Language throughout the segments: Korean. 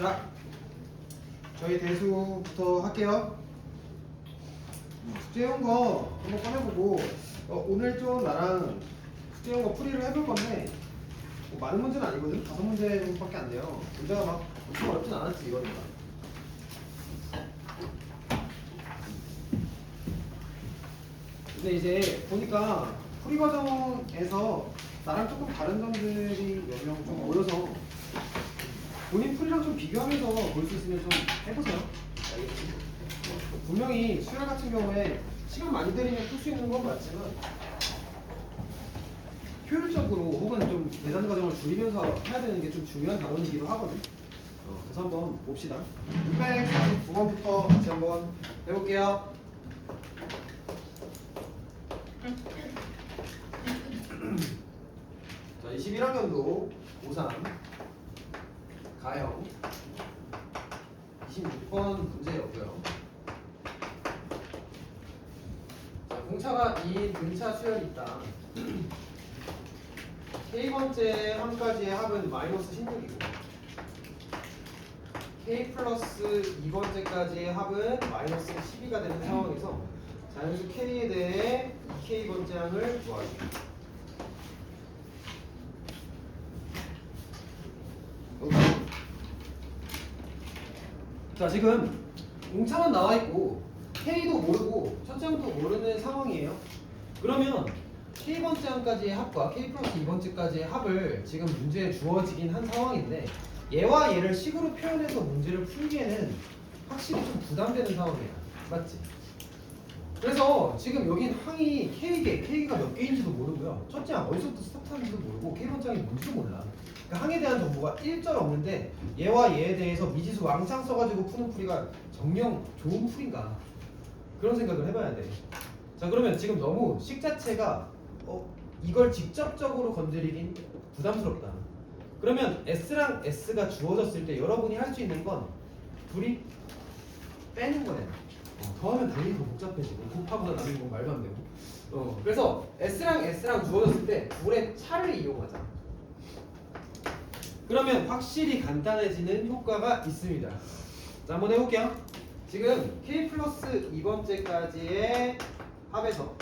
자, 저희 대수부터 할게요. 숙제해온 거 한번 꺼내보고 오늘 좀 나랑 숙제해온 거 풀이를 해볼 건데 뭐 많은 문제는 아니거든? 5문제 정도밖에 안 돼요. 문제가 막 엄청 어렵진 않았지 이거는. 근데 이제 보니까 풀이 과정에서 나랑 조금 다른 점들이 몇 명 좀 보여서 본인 풀이랑 좀 비교하면서 볼 수 있으면 좀 해보세요. 알겠지? 분명히 수열 같은 경우에 시간 많이 들이면 풀 수 있는 건 맞지만 효율적으로 혹은 좀 계산 과정을 줄이면서 해야 되는 게 좀 중요한 단원이기도 하거든. 그래서 한번 봅시다. 649번부터 같이 한번 해볼게요. 자, 21학년도 고3 가형 26번 문제였고요. 자, 공차가 2인 근차 수열이 있다. K번째 함까지의 합은 마이너스 16이고 K 플러스 2번째까지의 합은 마이너스 12가 되는 상황에서 자연수 K에 대해 2K번째 항을 구하십니다. 자, 지금 공차만 나와 있고 K도 모르고 첫째항도 모르는 상황이에요. 그러면 K번째 항까지의 합과 K 플러스 2번째까지의 합을 지금 문제에 주어지긴 한 상황인데 얘와 얘를 식으로 표현해서 문제를 풀기에는 확실히 좀 부담되는 상황이야. 맞지? 그래서 지금 여긴 항이 K가 몇 개인지도 모르고요. 첫째 항 어디서부터 스타트하는지도 모르고 K번째 항이 뭔지도 몰라. 그러니까 항에 대한 정보가 일절 없는데 얘와 얘에 대해서 미지수 왕창 써가지고 푸는 풀이가 정녕 좋은 풀인가 그런 생각을 해봐야 돼. 자, 그러면 지금 너무 식 자체가 이걸 직접적으로 건드리긴 부담스럽다. 그러면 S랑 S가 주어졌을 때 여러분이 할 수 있는 건 둘이 빼는 거네. 더하면 당연히 더 복잡해지고 곱하거나 나누는 건 말도 안 되고. 그래서 S랑 주어졌을 때 둘의 차를 이용하자. 그러면 확실히 간단해지는 효과가 있습니다. 자, 한번 해볼게요. 지금 K 플러스 2번째까지의 합에서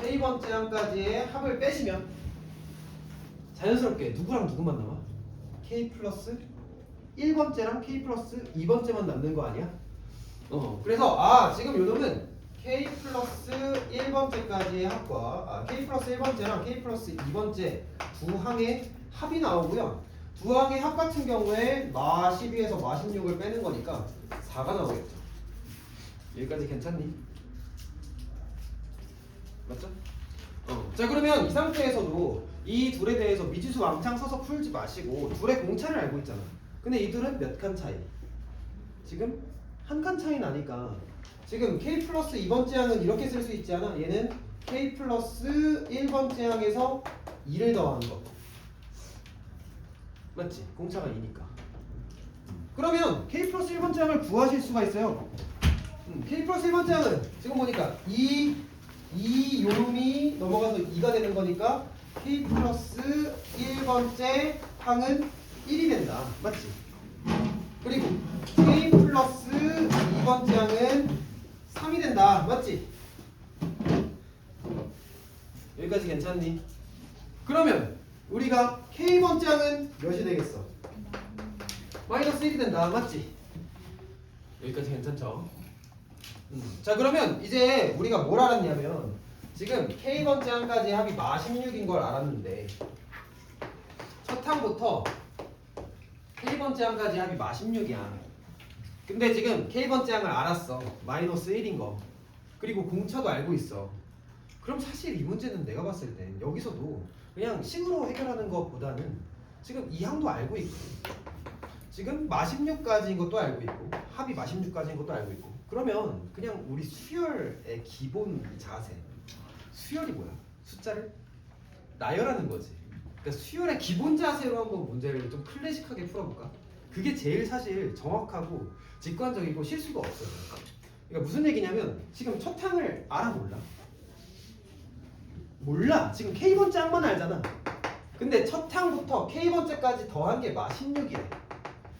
K번째 항까지의 합을 빼시면 자연스럽게 누구랑 누구만 남아? K 플러스 1번째랑 K 플러스 2번째만 남는 거 아니야? 그래서 지금 요놈은 K 플러스 1번째까지의 합과 K 플러스 1번째랑 K 플러스 2번째 두 항의 합이 나오고요. 두 항의 합 같은 경우에 마 12에서 마 16을 빼는 거니까 4가 나오겠죠. 여기까지 괜찮니? 맞죠? 자, 그러면 이 상태에서도 이 둘에 대해서 미지수 왕창 써서 풀지 마시고 둘의 공차를 알고 있잖아. 근데 이 둘은 몇 칸 차이? 지금 한 칸 차이 나니까 지금 K 플러스 2번째 항은 이렇게 쓸 수 있지 않아? 얘는 K 플러스 1번째 항에서 2를 더하는 거 맞지? 공차가 2니까. 그러면 K 플러스 1번째 항을 구하실 수가 있어요. K 플러스 1번째 항은 지금 보니까 이 요놈이 넘어가서 2가 되는 거니까 K 플러스 1번째 항은 1이 된다. 맞지? 그리고 K 플러스 2번째 항은 3이 된다. 맞지? 여기까지 괜찮니? 그러면 우리가 K번째 항은 몇이 되겠어? 마이너스 1이 된다. 맞지? 여기까지 괜찮죠? 자, 그러면 이제 우리가 뭘 알았냐면 지금 K번째 항까지 합이 마 16인 걸 알았는데 첫 항부터 K번째 항까지 합이 마 16이야. 근데 지금 K번째 항을 알았어. 마이너스 1인 거. 그리고 공차도 알고 있어. 그럼 사실 이 문제는 내가 봤을 땐 여기서도 그냥 식으로 해결하는 것보다는 지금 이 항도 알고 있고 지금 마 16까지인 것도 알고 있고 합이 마 16까지인 것도 알고 있고 그러면 그냥 우리 수열의 기본 자세 수열이 뭐야? 숫자를 나열하는 거지. 그러니까 수열의 기본 자세로 한번 문제를 좀 클래식하게 풀어볼까? 그게 제일 사실 정확하고 직관적이고 실수가 없어요. 그러니까 무슨 얘기냐면 지금 첫 항을 알아 몰라. 지금 K번째 항만 알잖아. 근데 첫 항부터 K번째까지 더한 게 마 16이래.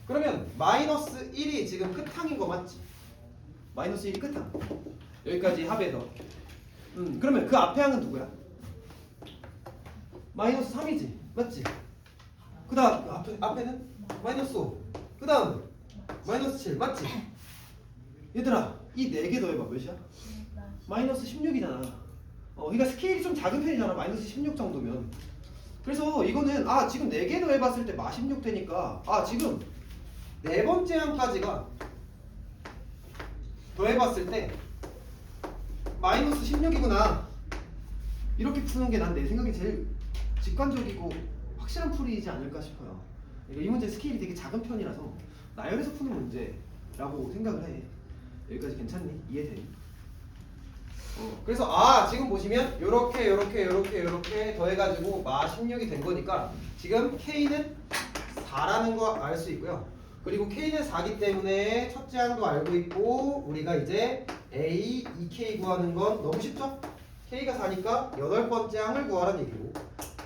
그러면 마이너스 1이 지금 끝항인 거 맞지? 마이너스 1이 끝항. 여기까지 합해서. 그러면 그 앞에 항은 누구야? 마이너스 3이지. 맞지? 그 다음 앞에는 마이너스 5. 그 다음 마이너스 7. 맞지? 얘들아 이 4개 더해봐. 몇이야? 마이너스 16이잖아. 그러니까 스케일이 좀 작은 편이잖아. 마이너스 16 정도면. 그래서 이거는 지금 4개 더해봤을 때 마 16 되니까 지금 네 번째 항까지가 더해봤을 때 마이너스 16이구나. 이렇게 푸는 게 난 내 생각에 제일 직관적이고 확실한 풀이지 않을까 싶어요. 그러니까 이 문제 스케일이 되게 작은 편이라서 나열해서 푸는 문제라고 생각을 해. 여기까지 괜찮니? 이해되니? 그래서 지금 보시면 요렇게 더해가지고 마 16이 된 거니까 지금 K는 4라는 거 알 수 있고요. 그리고 K는 4기 때문에 첫째 항도 알고 있고 우리가 이제 A, 2K 구하는 건 너무 쉽죠? K가 4니까 8번째 항을 구하라는 얘기고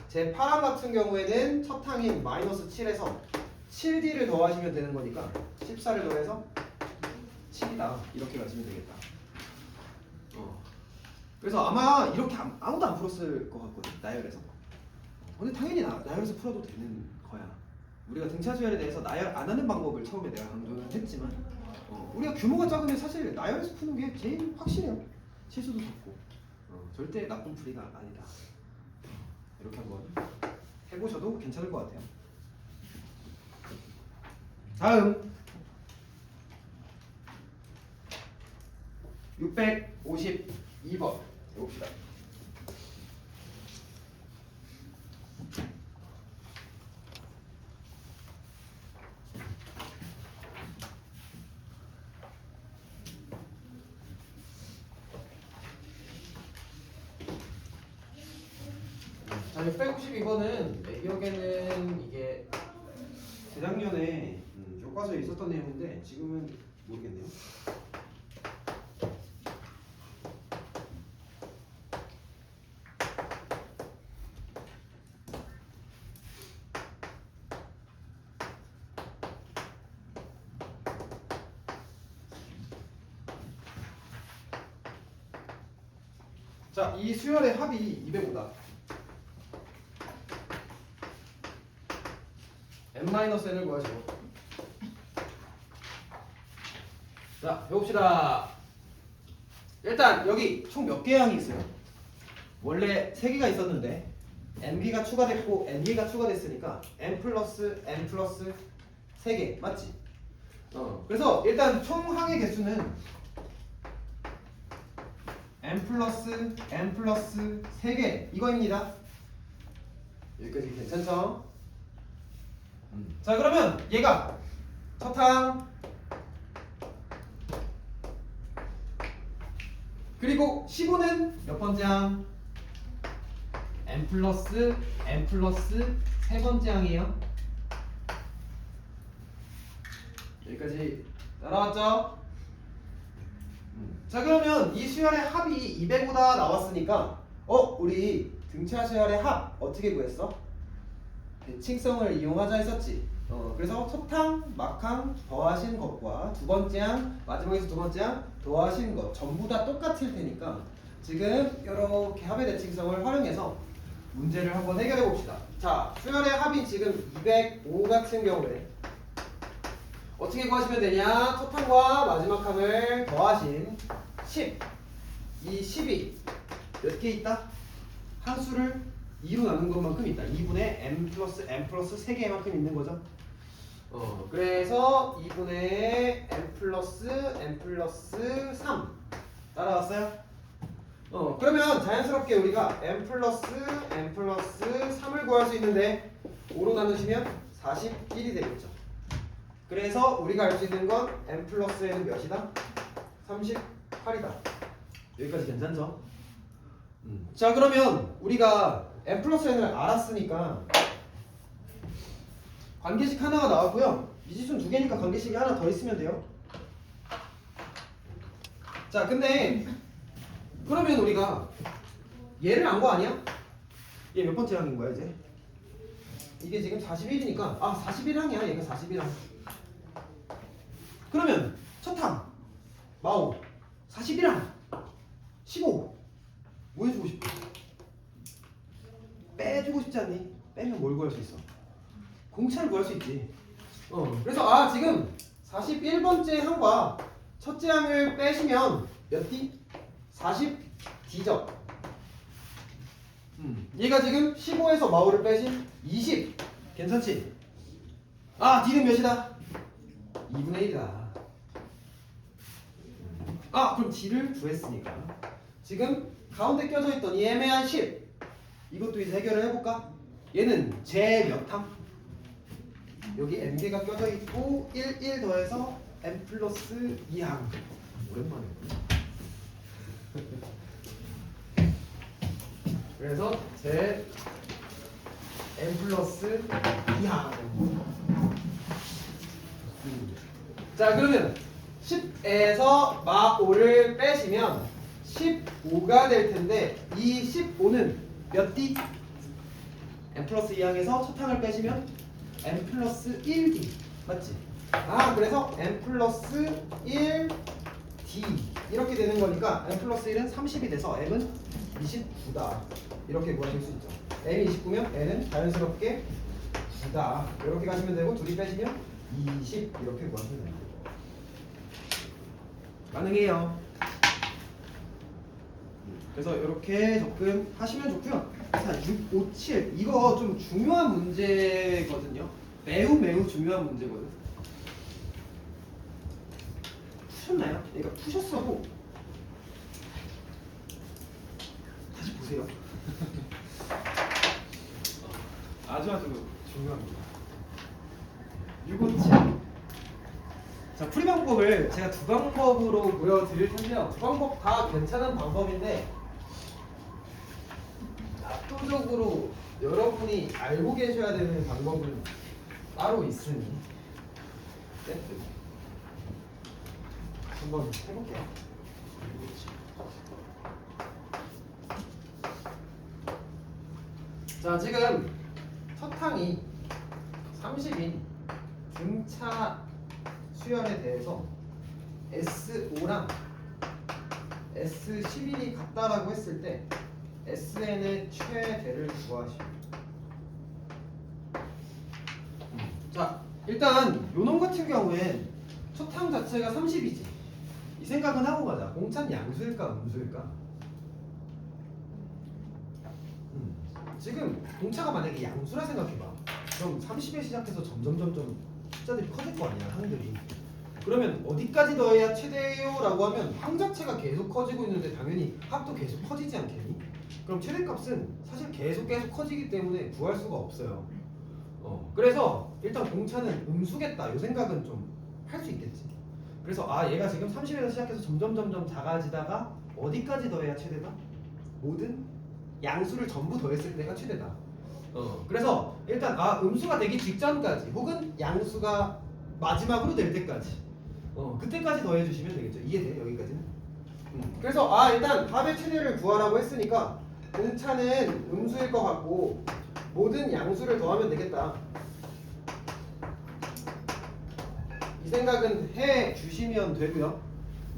제 8항 같은 경우에는 첫 항인 마이너스 7에서 7D를 더하시면 되는 거니까 14를 더해서 7이다. 이렇게 가시면 되겠다. 그래서 아마 이렇게 아무도 안 풀었을 것 같거든. 나열해서. 근데 당연히 나열해서 풀어도 되는 거야. 우리가 등차 수열에 대해서 나열 안 하는 방법을 처음에 내가 강조를 했지만 우리가 규모가 작으면 사실 나열해서 푸는 게 제일 확실해요. 실수도 적고 절대 나쁜 풀이가 아니다. 이렇게 한번 해보셔도 괜찮을 것 같아요. 다음 652번 해봅시다. 자, 652번은 내 기억에는 이게 재작년에 교과서에 있었던 내용인데 지금은 모르겠네요. 자, 이 수열의 합이 205다. n-n을 구하시고. 자, 해봅시다. 일단 여기 총 몇 개의 항이 있어요? 원래 3개가 있었는데 n개가 추가됐고 n개가 추가됐으니까 n 플러스 3개 맞지? 그래서 일단 총 항의 개수는 n 플러스 3개 이거입니다. 여기까지 괜찮죠? 자, 그러면 얘가 첫 항 그리고 15는 몇 번째 항? n 플러스 세 번째 항이에요. 여기까지 따라왔죠? 자, 그러면 이 수열의 합이 205다 나왔으니까 우리 등차 수열의 합 어떻게 구했어? 대칭성을 이용하자 했었지. 그래서 첫항, 막항 더하신 것과 두 번째 항, 마지막에서 두 번째 항 더하신 것 전부 다 똑같을 테니까 지금 이렇게 합의 대칭성을 활용해서 문제를 한번 해결해 봅시다. 자, 수열의 합이 지금 205 같은 경우에 어떻게 구하시면 되냐? 첫 항과 마지막 항을 더하신 10. 이 10이 몇 개 있다? 항수를 2로 나눈 것만큼 있다. 2분의 n 플러스 3개만큼 있는 거죠. 그래서 2분의 n 플러스 3 따라왔어요? 그러면 자연스럽게 우리가 n 플러스 3을 구할 수 있는데 5로 나누시면 41이 되겠죠. 그래서 우리가 알 수 있는 건 n 플러스 n은 몇이다? 38이다. 여기까지 괜찮죠? 자, 그러면 우리가 n 플러스 n을 알았으니까 관계식 하나가 나왔고요. 미지수는 2개니까 관계식이 하나 더 있으면 돼요. 자, 근데 그러면 우리가 얘를 안 거 아니야? 얘 몇 번째 항인 거야 이제? 이게 지금 41이니까 41항이야. 얘가 41항. 그러면 첫항 마오 41항 15 뭐 해주고 싶어? 빼주고 싶지 않니? 빼면 뭘 구할 수 있어? 공차를 구할 수 있지. 그래서 지금 41번째 항과 첫째 항을 빼시면 몇 D? 40D죠. 얘가 지금 15에서 마오를 빼신 20. 괜찮지? D는 몇이다? 2분의 1이다. 그럼 D를 구했으니까 지금 가운데 껴져 있던 이 애매한 10 이것도 이제 해결을 해볼까? 얘는 제 몇 항? 여기 n개가 껴져 있고 1 더해서 n 플러스 2항. 오랜만에 그래서 제 n 플러스 2항. 자, 그러면 10에서 마5를 빼시면 15가 될 텐데 이 15는 몇 D? n 플러스 2항에서 첫 항을 빼시면 n 플러스 1D 맞지? 그래서 n 플러스 1D 이렇게 되는 거니까 n 플러스 1은 30이 돼서 m은 29다 이렇게 구하실 수 있죠. m이 29면 n은 자연스럽게 9다 이렇게 가시면 되고 둘이 빼시면 20 이렇게 구하시면 됩니다. 가능해요. 그래서 이렇게 접근하시면 좋고요. 자, 6, 5, 7 이거 좀 중요한 문제거든요. 매우 중요한 문제거든. 푸셨나요? 그러니까 푸셨어도 다시 보세요. 아주 중요합니다. 6, 5, 7 자, 풀이 방법을 제가 두 방법으로 보여드릴 텐데요. 두 방법 다 괜찮은 방법인데 압도적으로 여러분이 알고 계셔야 되는 방법은 따로 있으니 세트 한번 해볼게요. 자, 지금 첫 항이 30인 등차 수열에 대해서 S5랑 S11이 같다라고 했을 때 SN의 최대를 구하시오. 자, 일단 요놈 같은 경우엔 첫 항 자체가 30이지. 이 생각은 하고 가자. 공차는 양수일까 음수일까? 지금 공차가 만약에 양수라 생각해봐. 그럼 30에 시작해서 점점 숫자들이 커질 거 아니야, 항들이. 그러면 어디까지 더해야 최대요? 라고 하면 항 자체가 계속 커지고 있는데 당연히 합도 계속 커지지 않겠니? 그럼 최대값은 사실 계속 커지기 때문에 구할 수가 없어요. 그래서 일단 공차는 음수겠다 이 생각은 좀 할 수 있겠지. 그래서 얘가 지금 30에서 시작해서 점점 작아지다가 어디까지 더해야 최대다? 모든 양수를 전부 더했을 때가 최대다. 그래서 일단 음수가 되기 직전까지 혹은 양수가 마지막으로 될 때까지 그때까지 더해주시면 되겠죠. 이해돼? 여기까지는? 그래서 일단 합의 최대를 구하라고 했으니까 공차는 음수일 것 같고 모든 양수를 더하면 되겠다. 이 생각은 해 주시면 되고요.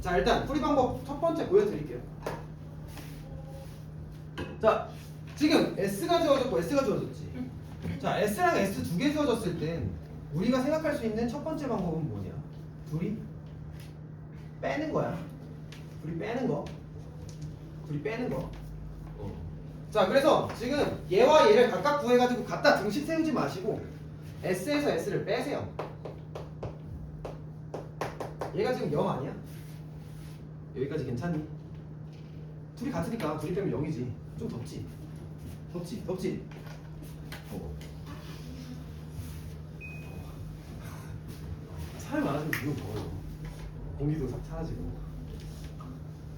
자, 일단 풀이 방법 첫 번째 보여드릴게요. 자, 지금 S가 주어졌고 S가 주어졌지. 자, S랑 S 두 개 주어졌을 땐 우리가 생각할 수 있는 첫 번째 방법은 뭐냐? 둘이 빼는 거야. 둘이 빼는 거. 자, 그래서 지금 얘와 얘를 각각 구해가지고 갖다 등식 세우지 마시고 S에서 S를 빼세요. 얘가 지금 0 아니야? 여기까지 괜찮니? 둘이 같으니까 둘이 빼면 0이지. 좀 덥지? 사람이 많아지면 기분 더워요. 공기도 싹 사라지고.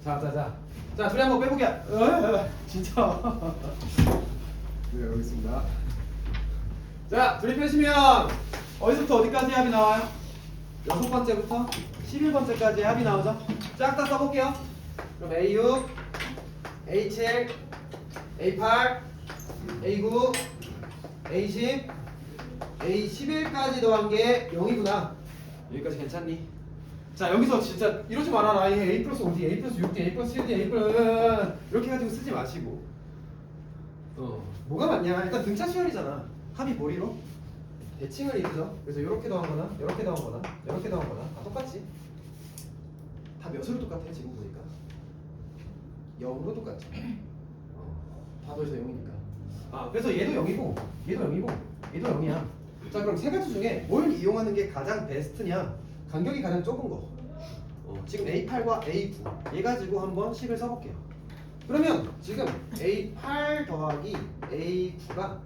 자, 둘이 한번 빼보게. 진짜. 네, 여기 있습니다. 자, 둘이 빼시면 어디서부터 어디까지 합이 나와요? 6번째부터 11번째까지 합이 나오죠? 쫙 다 써볼게요. 그럼 A6, A7, A8, A9, A10, A11까지 더한 게 0이구나. 여기까지 괜찮니? 자 여기서 진짜 이러지 말아라. A 플러스 5D, A 플러스 6D, A 플러스 7D, A 플러스 이렇게 가지고 쓰지 마시고 뭐가 맞냐? 일단 등차 수열이잖아. 합이 머리로 대칭을 이루죠. 그래서 이렇게 더하거나 이렇게 더하거나 이렇게 더하거나 다 똑같지. 다 몇으로 똑같아 지금 보니까 0으로 똑같죠. 다 더해서 0이니까. 아 그래서 얘도 0이고 얘도 0이고 얘도 0이야. 자 그럼 세 가지 중에 뭘 이용하는 게 가장 베스트냐? 간격이 가장 좁은 거. 지금 A8과 A9 얘 가지고 한번 식을 써볼게요. 그러면 지금 A8 더하기 A9가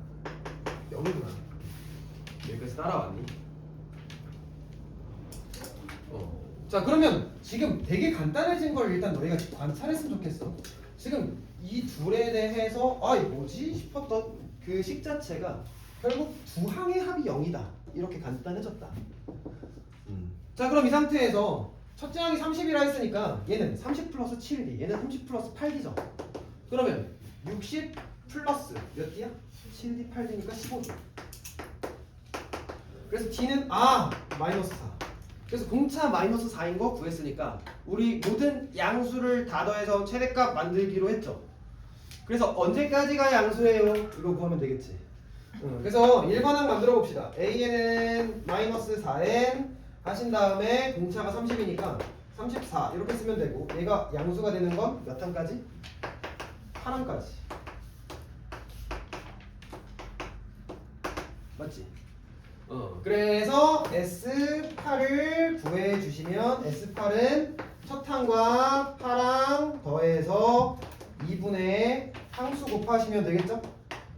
0이구나. 여기까지 따라왔니? 자 그러면 지금 되게 간단해진 걸 일단 너희가 관찰했으면 좋겠어. 지금 이 둘에 대해서 아 이거 뭐지 싶었던 그 식 자체가 결국 두 항의 합이 0이다. 이렇게 간단해졌다. 자 그럼 이 상태에서 첫째 항이 30이라 했으니까 얘는 30 플러스 7D 얘는 30 플러스 8D죠. 그러면 60 플러스 몇 D야? 7D 8D니까 15D. 그래서 D는 마이너스 4. 그래서 공차 마이너스 4인 거 구했으니까 우리 모든 양수를 다 더해서 최대값 만들기로 했죠. 그래서 언제까지가 양수예요? 이거 구하면 되겠지. 그래서 1번항 만들어 봅시다. AN은 마이너스 4N 하신 다음에 공차가 30이니까 34 이렇게 쓰면 되고 얘가 양수가 되는 건 몇 항까지? 8항까지. 맞지? 그래서 S8을 구해주시면 S8은 첫 항과 8항 더해서 2분의 항수 곱하시면 되겠죠?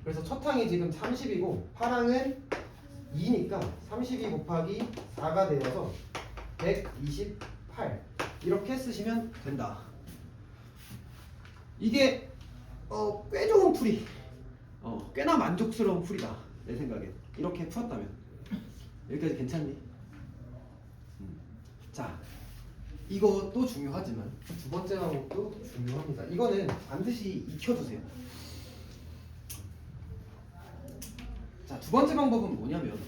그래서 첫 항이 지금 30이고 8항은 2니까 32 곱하기 4가 되어서 128 이렇게 쓰시면 된다. 이게 꽤 좋은 풀이 꽤나 만족스러운 풀이다 내 생각에. 이렇게 풀었다면 여기까지 괜찮니? 자 이것도 중요하지만 두 번째 방법도 중요합니다. 이거는 반드시 익혀두세요. 자, 두 번째 방법은 뭐냐면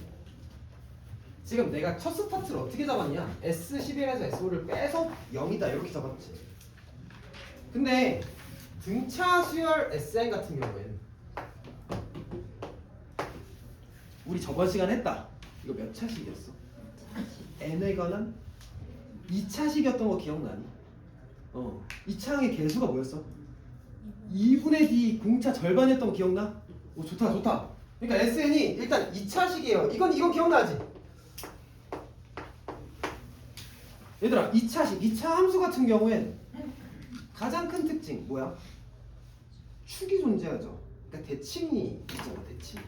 지금 내가 첫 스타트를 어떻게 잡았냐? S11에서 S5를 빼서 0이다 이렇게 잡았지. 근데 등차 수열 SN 같은 경우에는 우리 저번 시간에 했다. 이거 몇 차식이었어? N에 관한 2차식이었던 거 기억나니? 2차항의 개수가 뭐였어? 2분의 D 공차 절반이었던 거 기억나? 오 좋다 좋다. 그러니까 SN이 일단 2차식이에요. 이건 기억나지? 얘들아 2차식, 2차 함수 같은 경우엔 가장 큰 특징 뭐야? 축이 존재하죠. 그러니까 대칭이 있잖아 대칭.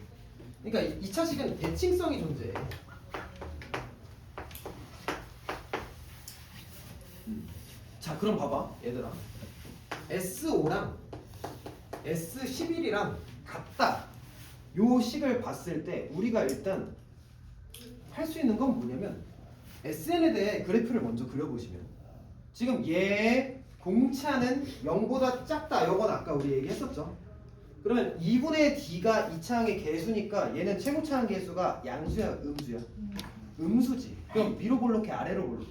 그러니까 2차식은 대칭성이 존재해. 자 그럼 봐봐 얘들아 S5랑 S11이랑 같다 요 식을 봤을 때 우리가 일단 할 수 있는 건 뭐냐면 SN에 대해 그래프를 먼저 그려보시면 지금 얘 공차는 0보다 작다 요건 아까 우리 얘기했었죠. 그러면 2분의 D가 2차항의 개수니까 얘는 최고차항 개수가 양수야 음수야? 음수지. 그럼 위로 볼록해 아래로 볼록해?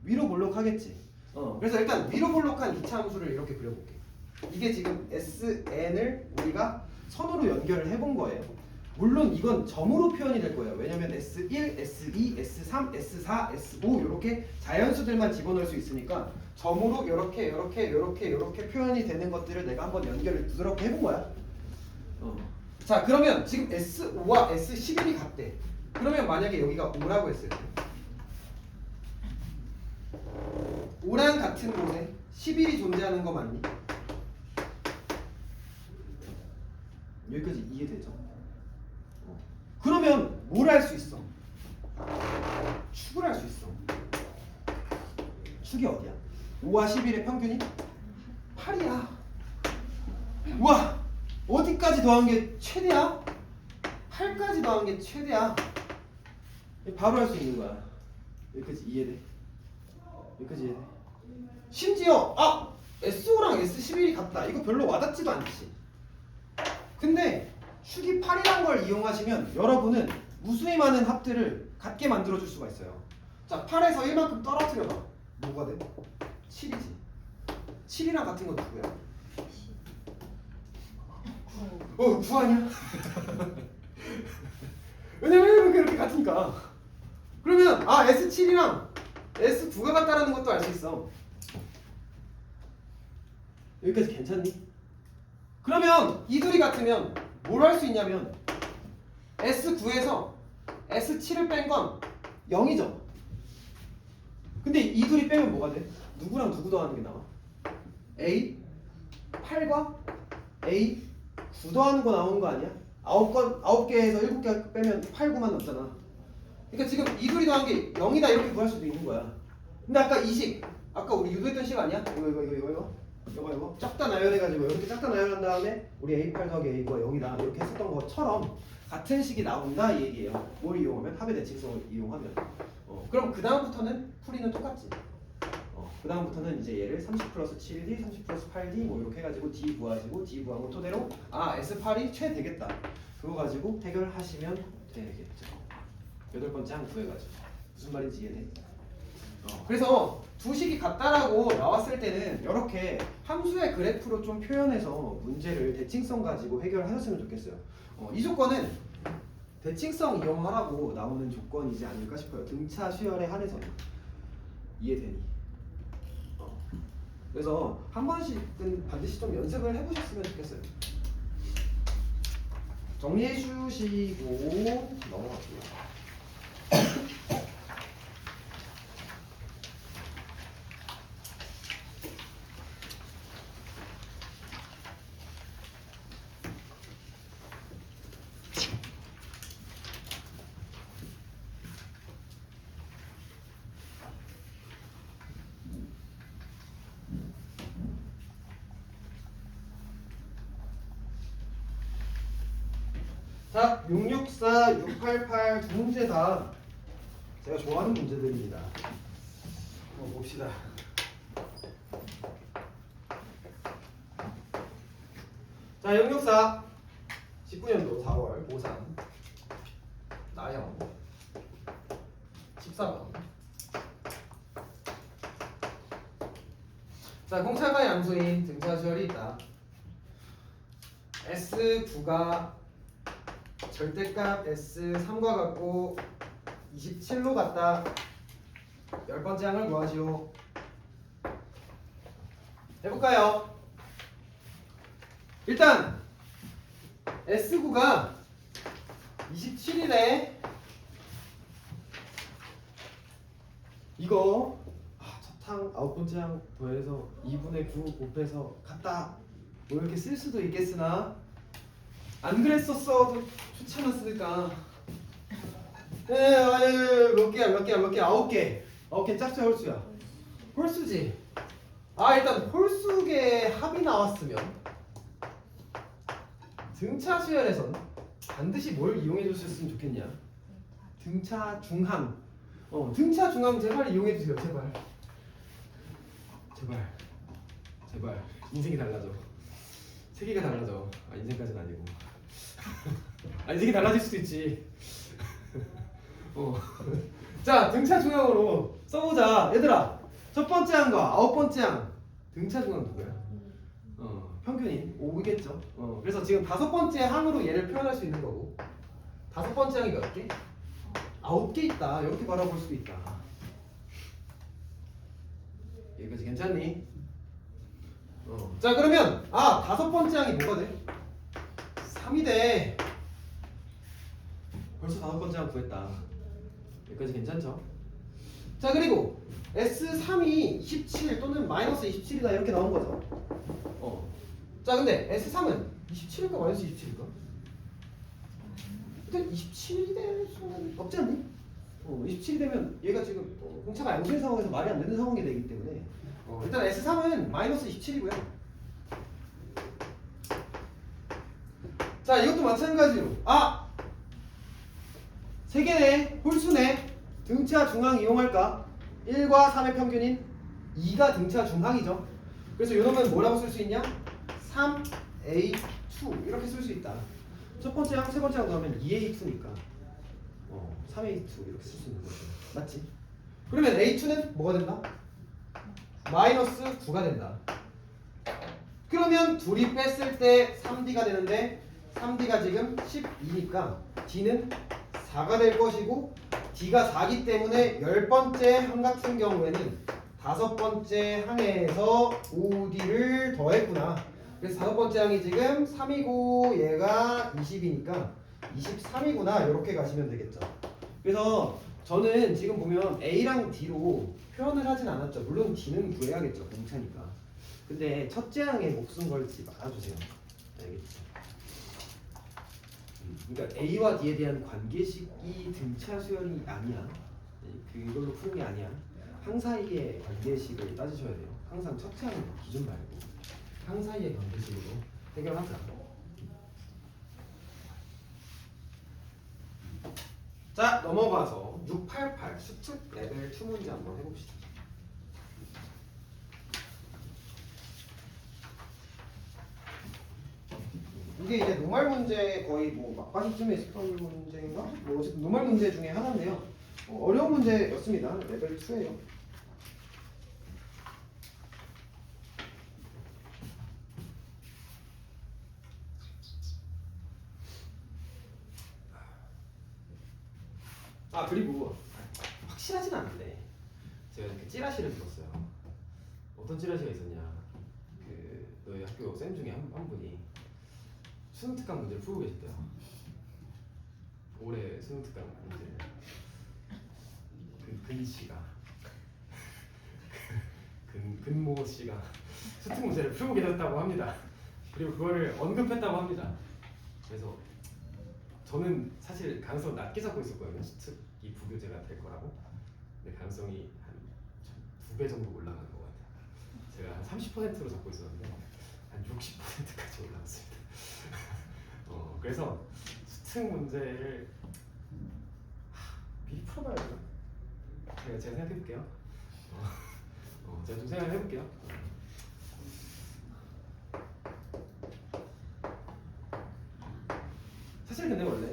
위로 볼록하겠지. 그래서 일단 위로 볼록한 2차 함수를 이렇게 그려볼게. 이게 지금 SN을 우리가 선으로 연결을 해본 거예요. 물론 이건 점으로 표현이 될 거예요. 왜냐면 S1, S2, S3, S4, S5 이렇게 자연수들만 집어넣을 수 있으니까 점으로 이렇게 표현이 되는 것들을 내가 한번 연결을 부드럽게 해본 거야. 자 그러면 지금 S5와 S11이 같대. 그러면 만약에 여기가 5라고 했을 때 5랑 같은 곳에 11이 존재하는 거 맞니? 여기까지 이해되죠? 그러면 뭘 할 수 있어? 축을 할 수 있어. 축이 어디야? 5와 11의 평균이 8이야. 우와! 어디까지 더한 게 최대야? 8까지 더한 게 최대야. 바로 할 수 있는 거야. 여기까지 이해돼? 여기까지 이해돼? 심지어 S5랑 S11이 같다. 이거 별로 와닿지도 않지. 근데 축이 8이란 걸 이용하시면 여러분은 무수히 많은 합들을 같게 만들어줄 수가 있어요. 자 8에서 1만큼 떨어뜨려봐. 뭐가 돼? 7이지. 7이랑 같은 건 누구야? 9 아니야? 왜냐면 그렇게 같으니까. 그러면 S7이랑 S9가 같다라는 것도 알 수 있어. 여기까지 괜찮니? 그러면 이 둘이 같으면 뭘 할 수 있냐면 S9에서 S7을 뺀 건 0이죠. 근데 이 둘이 빼면 뭐가 돼? 누구랑 누구 더하는 게 나와? A 8과 A 9 더하는 거 나오는 거 아니야? 9개에서 7개 빼면 8, 9만 남잖아. 그러니까 지금 이 둘이 더한 게 0이다 이렇게 구할 수도 있는 거야. 근데 아까 이 식, 아까 우리 유도했던 식 아니야? 이거 작다 나열해가지고 이렇게 작다 나열한 다음에 우리 A8 더하기 A9가 0이다 이렇게 했었던 것처럼 같은 식이 나온다 이 얘기예요. 뭘 이용하면? 합의 대칭성을 이용하면. 그럼 그 다음부터는 풀이는 똑같지. 그 다음부터는 이제 얘를 30 플러스 7D, 30 플러스 8D 뭐 이렇게 해가지고 D 구하시고 D 구한 거 토대로 S8이 최되겠다. 그거 가지고 해결하시면 되겠죠. 8번째 항 구해가지고 무슨 말인지 이해돼? 그래서 두 식이 같다라고 나왔을 때는 이렇게 함수의 그래프로 좀 표현해서 문제를 대칭성 가지고 해결하셨으면 좋겠어요. 이 조건은 대칭성 이용하라고 나오는 조건이지 않을까 싶어요. 등차 수열에 한해서는. 이해되니? 그래서 한 번씩은 반드시 좀 연습을 해보셨으면 좋겠어요. 정리해 주시고 넘어갈게요. 자, 664, 688 두 문제 다 제가 좋아하는 문제들입니다. 한번 봅시다. 자, 664 19년도 4월 고3 나형 14번. 자, 공차가 양수인 등차 수열이 있다. S9가 절대값 S3과 같고 27로 같다. 10번째 항을 구하시오. 해볼까요? 일단 S9가 27이래. 이거 첫 항 9번째 항 더해서 2분의 9 곱해서 같다. 뭐 이렇게 쓸 수도 있겠으나 안 그랬었어도 좋지 않았을까? 몇 개야? 9개. 9개 짝수야 홀수야? 홀수지. 일단 홀수계 합이 나왔으면 등차 수열에선 반드시 뭘 이용해 줬으면 좋겠냐? 등차 중항. 등차 중항 제발 이용해 주세요. 제발. 인생이 달라져. 세계가 달라져. 인생까지는 아니고. 인생이 달라질 수도 있지. 자, 등차 중앙으로 써보자. 얘들아, 첫 번째 항과 9번째 항 등차 중앙 누구야? 평균이 5겠죠. 그래서 지금 5번째 항으로 얘를 표현할 수 있는 거고, 5번째 항이 몇 개? 9개 있다. 이렇게 바라볼 수도 있다. 여기까지 괜찮니? 자, 그러면 5번째 항이 뭐가 돼? 3이 돼. 벌써 5번째 항 구했다. 여기까지 괜찮죠? 자, 그리고 S3이 17 또는 마이너스 27이다 이렇게 나온 거죠. 자, 근데 S3은 27일까 마이너스 27일까? 일단 27이 될 수는 없지 않니? 27이 되면 얘가 지금 공차가 양수인 상황에서 말이 안 되는 상황이 되기 때문에 일단 S3은 마이너스 27이고요. 자, 이것도 마찬가지로 3개네, 홀수네. 등차 중항 이용할까? 1과 3의 평균인 2가 등차 중항이죠. 그래서 이러면 뭐라고 쓸 수 있냐? 3A2 이렇게 쓸 수 있다. 첫 번째 항, 세 번째 항 넣으면 2A2니까 3A2 이렇게 쓸 수 있는 거죠. 맞지? 그러면 A2는 뭐가 된다? 마이너스 9가 된다. 그러면 둘이 뺐을 때 3D가 되는데 3D가 지금 12니까 D는 4가 될 것이고 D가 4기 때문에 10번째 항 같은 경우에는 5번째 항에서 5D를 더했구나. 그래서 5번째 항이 지금 3이고 얘가 20이니까 23이구나. 이렇게 가시면 되겠죠. 그래서 저는 지금 보면 A랑 D로 표현을 하진 않았죠. 물론 D는 구해야겠죠. 공차니까. 근데 첫째 항에 목숨 걸지 말아주세요. 알겠죠? 그러니까 A와 D에 대한 관계식이 등차 수열이 아니야. 그걸로 푸는 게 아니야. 항 사이의 관계식을 따지셔야 돼요. 항상 첫째 항 기준 말고 항 사이의 관계식으로 해결하자. 자, 넘어가서 688 수특 레벨 2 문제 한번 해봅시다. 이게 이제 노말 문제 거의 뭐 막바지쯤에 있었던 문제인가? 뭐 어쨌든 노말 문제 중에 하나인데요. 어려운 문제였습니다. 레벨 2예요. 아 그리고 확실하진 않은데 제가 그 찌라시를 들었어요. 어떤 찌라시가 있었냐? 그 너희 학교 쌤 중에 한 분이 수능 특강 문제를 풀고 계셨대요. 올해 수능 특강 문제를 근 씨가 근모 씨가 수특 문제를 풀고 계셨다고 합니다. 그리고 그거를 언급했다고 합니다. 그래서 저는 사실 가능성 낮게 잡고 있었거든요. 수특이 부교재가 될 거라고. 근데 가능성이 한 2배 정도 올라간 것 같아요. 제가 한 30%로 잡고 있었는데 한 60%까지 올라갔습니다. 그래서 수특 문제를 미리 풀어봐야 되나? 제가 생각해볼게요. 제가 좀 생각해볼게요. 사실 근데 원래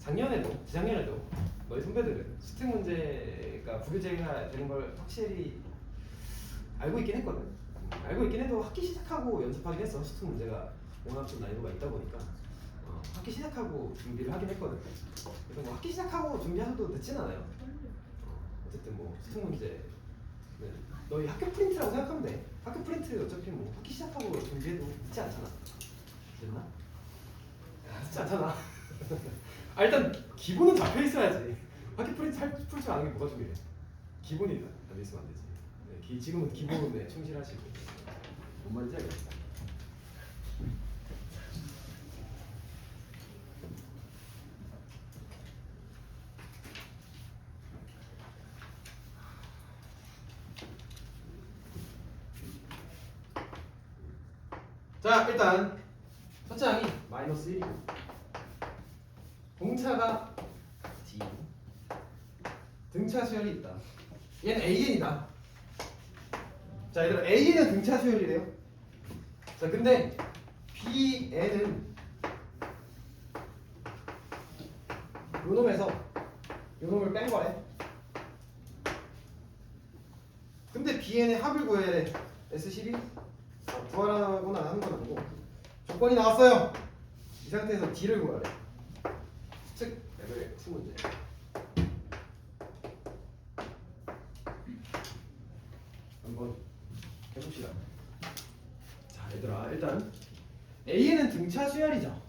작년에도 재작년에도 너희 선배들은 수특 문제가 부교재가 되는 걸 확실히 알고 있긴 했거든. 알고 있긴 해도 학기 시작하고 연습하긴 했어. 수특 문제가 워낙 좀 난이도가 있다 보니까 학기 시작하고 준비를 하긴 했거든. 그래서 뭐 학기 시작하고 준비하셔도 늦진 않아요. 어쨌든 뭐 수특 문제는 너희 학교 프린트라고 생각하면 돼. 학교 프린트 어차피 뭐 학기 시작하고 준비해도 늦지 않잖아. 됐나? 늦지 않잖아. 아, 일단 기본은 잡혀 있어야지. 학기 프린트 풀 줄 아는 게 뭐가 중요해? 기본이 안 있으면 안 되지. 네, 지금은 기본에 충실하시고. 뭔 말인지 알겠다. 자, 일단 첫째 항이 마이너스 1이고 공차가 D 등차 수열이 있다. 얘는 AN이다. 자, 얘들아 A는 등차 수열이래요. 자, 근데 BN은 요놈에서 요놈을 뺀 거래. 근데 BN의 합을 구해야 돼. S12? 구하라거나 하는 건 아니고 조건이 나왔어요. 이 상태에서 D를 구하래. 즉 레벨 2 문제. 한번 해봅시다. 자, 얘들아 일단 A에는 등차 수열이죠.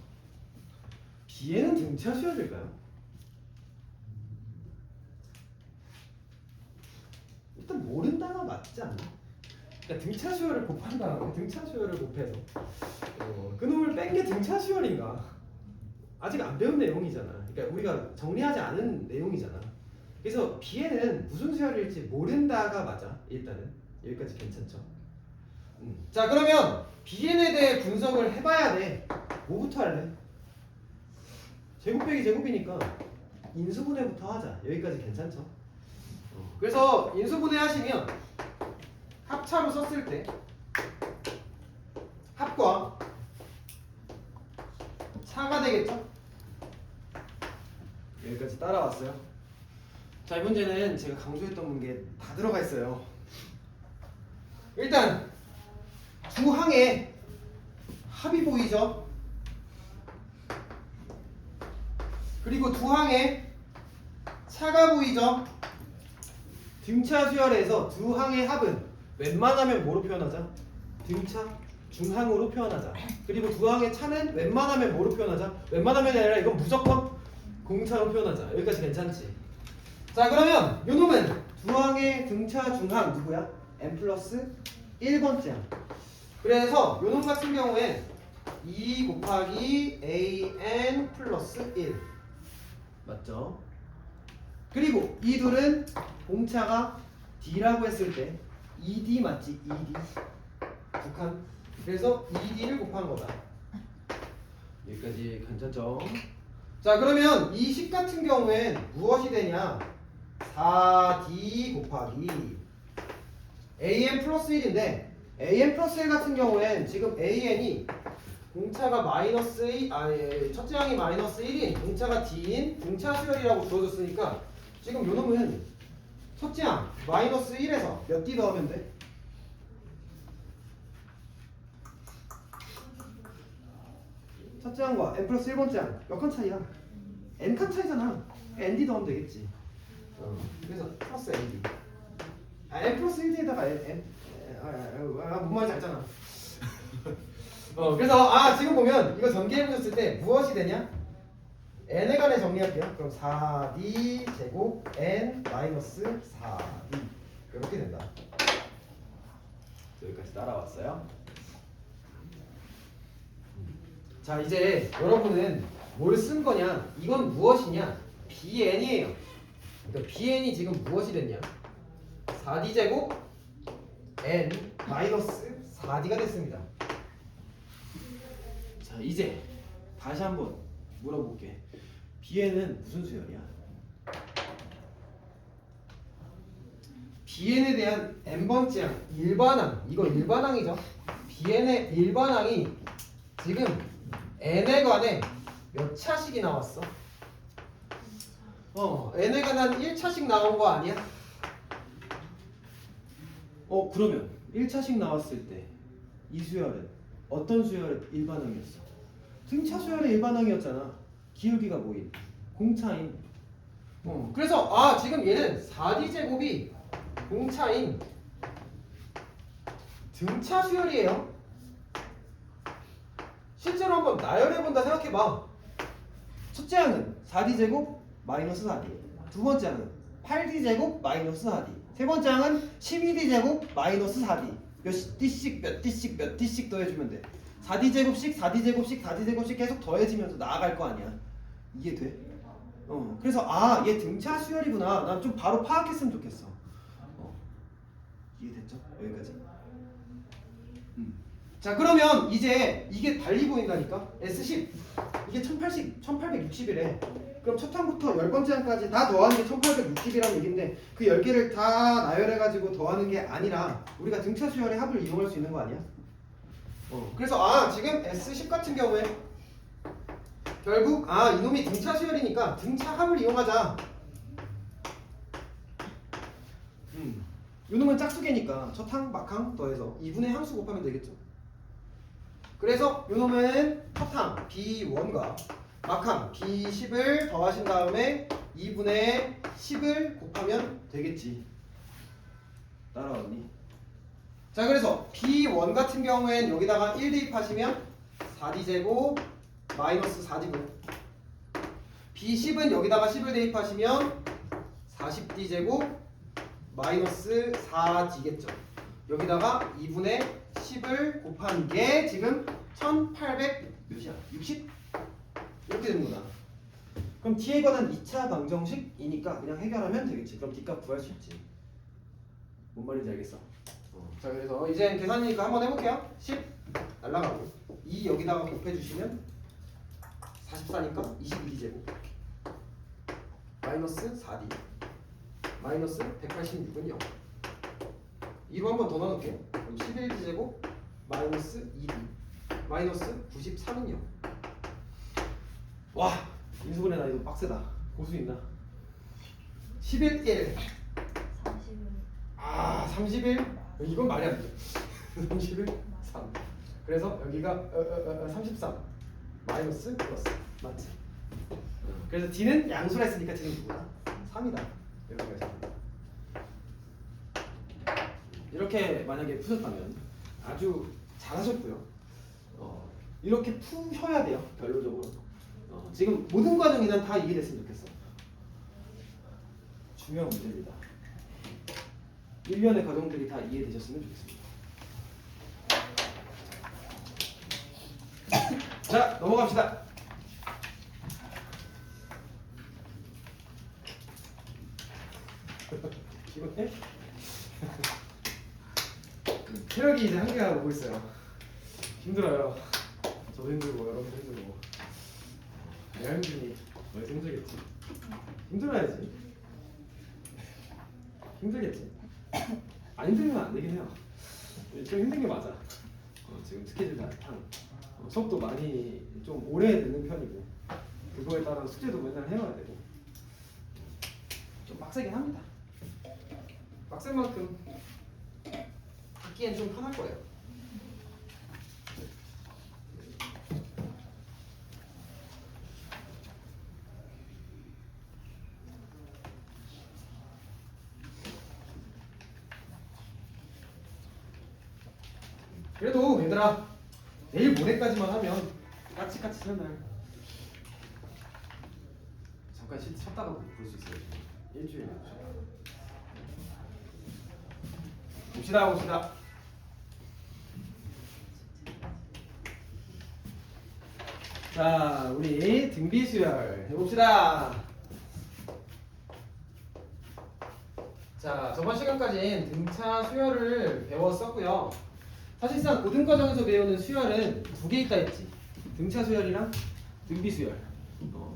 B에는 등차 수열일까요? 일단 모른다가 맞지 않나? 그러니까 등차 수열을 곱한 다음에 등차 수열을 곱해서 그놈을 뺀 게 등차 수열인가? 아직 안 배운 내용이잖아. 그러니까 우리가 정리하지 않은 내용이잖아. 그래서 B에는 무슨 수열일지 모른다가 맞아. 일단은 여기까지 괜찮죠? 자, 그러면 Bn에 대해 분석을 해봐야 돼. 뭐부터 할래? 제곱 빼기 제곱이니까 인수분해부터 하자. 여기까지 괜찮죠? 그래서 인수분해 하시면 합차로 썼을 때 합과 차가 되겠죠? 여기까지 따라왔어요. 자, 이 문제는 제가 강조했던 게 다 들어가 있어요. 일단 두 항의 합이 보이죠? 그리고 두 항의 차가 보이죠? 등차 수열에서 두 항의 합은 웬만하면 뭐로 표현하자? 등차 중항으로 표현하자. 그리고 두 항의 차는 웬만하면 뭐로 표현하자? 웬만하면 아니라 이건 무조건 공차로 표현하자. 여기까지 괜찮지? 자, 그러면 요 놈은 두 항의 등차 중항 누구야? n 플러스 1번째 항. 그래서 요 놈 같은 경우에 2 곱하기 an 플러스 1 맞죠? 그리고 이 둘은 공차가 d라고 했을 때 2d 맞지? 2d 북한. 그래서 2d를 곱한 거다. 여기까지 괜찮죠? 자, 그러면 이 식 같은 경우엔 무엇이 되냐? 4d 곱하기 an 플러스 1인데 an 플러스 1 같은 경우엔 지금 an이 공차가 마이너스 1, 첫째 항이 마이너스 1인 공차가 d인 등차 수열이라고 주어졌으니까 지금 요 놈은 첫째 항 마이너스 1에서 몇 d 더하면 돼? 첫째 항과 n 플러스 1번째 항 몇 칸 차이야? n 칸 차이잖아. nd 더하면 되겠지. 그래서 플러스 nd. n 플러스 1d에다가 n 뭔 말인지 알잖아. 그래서 지금 보면 이거 전개해보셨을 때 무엇이 되냐? n에 관해 정리할게요. 그럼 4d 제곱 n 마이너스 4d 이렇게 된다. 여기까지 따라왔어요. 자, 이제 여러분은 뭘 쓴 거냐? 이건 무엇이냐? bn이에요. 그러니까 bn이 지금 무엇이 됐냐? 4d 제곱 n 마이너스 4d가 됐습니다. 자, 이제 다시 한번 물어볼게. bn은 무슨 수열이야? bn에 대한 n번째 항, 일반항, 이거 일반항이죠. bn의 일반항이 지금 n에 관해 몇 차식이 나왔어? n에 관한 1차식 나온 거 아니야? 그러면 1차식 나왔을 때 이 수열은 어떤 수열의 일반항이었어? 등차 수열의 일반항이었잖아. 기울기가 뭐인? 공차인. 그래서 지금 얘는 4d 제곱이 공차인 등차 수열이에요. 실제로 한번 나열해본다 생각해봐. 첫째 항은 4d 제곱 마이너스 4d, 두 번째 항은 8d 제곱 마이너스 4d, 세 번째 항은 12d 제곱 마이너스 4d. 몇 d씩 몇 d씩 몇 d씩 더해주면 돼. 4d 제곱씩 4d 제곱씩 4d 제곱씩 계속 더해지면서 나아갈 거 아니야. 이해 돼? 그래서 얘 등차 수열이구나. 난 좀 바로 파악했으면 좋겠어. 이해됐죠? 여기까지. 자, 그러면 이제 이게 달리 보인다니까? S10 이게 1860이래. 그럼 첫 항부터 10번째 항까지 다 더하는 게 1860이라는 얘기인데 그 10개를 다 나열해가지고 더하는 게 아니라 우리가 등차 수열의 합을 이용할 수 있는 거 아니야? 그래서 지금 S10 같은 경우에 결국 이놈이 등차 수열이니까 등차 합을 이용하자. 이놈은 짝수계니까 첫 항, 막항 더해서 2분의 항수 곱하면 되겠죠. 그래서 이놈은 첫 항 B1과 막항 B10을 더하신 다음에 2분의 10을 곱하면 되겠지. 따라왔니? 자, 그래서 B1 같은 경우엔 여기다가 1 대입하시면 4d 제곱 마이너스 4d고, B10은 여기다가 10을 대입하시면 40d 제곱 마이너스 4d겠죠. 여기다가 2분의 10을 곱한 게 지금 1800 몇이야? 60? 이렇게 되는구나. 그럼 D에 관한 2차 방정식이니까 그냥 해결하면 되겠지. 그럼 D값 구할 수 있지. 뭔 말인지 알겠어? 자, 그래서 이제 계산이니까 한번 해볼게요. 10 날라가고 2 여기다가 곱해주시면 44니까 22제곱 마이너스 4D 마이너스 186은 0. 2로 한 번 더 나눌게요. 그럼 11d제곱 마이너스 2d 마이너스 93은 0. 와, 인수분해 나 이거 빡세다. 고수 있나? 11, 1 31 이건 말이 안 돼. 31, 3. 그래서 여기가 33 마이너스 플러스 맞지? 그래서 D는 양수라 했으니까 D는 누구다? 3이다. 이렇게 해서 이렇게 만약에 푸셨다면 아주 잘하셨고요. 이렇게 푸셔야 돼요. 결론적으로. 지금 모든 과정이 난 다 이해됐으면 좋겠어. 중요한 문제입니다. 일련의 과정들이 다 이해되셨으면 좋겠습니다. 자, 넘어갑시다. 피곤해? 체력이 이제 한계가 오고 있어요. 힘들어요. 저도 힘들고 여러분도 힘들고. 내가 힘드니 너희도 힘들겠지. 힘들어야지. 힘들겠지. 안 힘들면 안 되긴 해요. 좀 힘든 게 맞아. 지금 스케줄 다 수업도 많이 좀 오래 듣는 편이고 그거에 따라 숙제도 맨날 해와야 되고 좀 빡세긴 합니다. 빡센 만큼 듣기엔 좀 편할 거예요. 그래도 얘들아 내일 모레까지만 하면 까치까치 하는 날 잠깐 쉬다가 볼 수 있어요. 일주일에 봅시다. 자, 우리 등비수열 해봅시다. 자, 저번 시간까지는 등차 수열을 배웠었고요. 사실상 고등과정에서 배우는 수열은 두 개 있다 했지. 등차 수열이랑 등비 수열.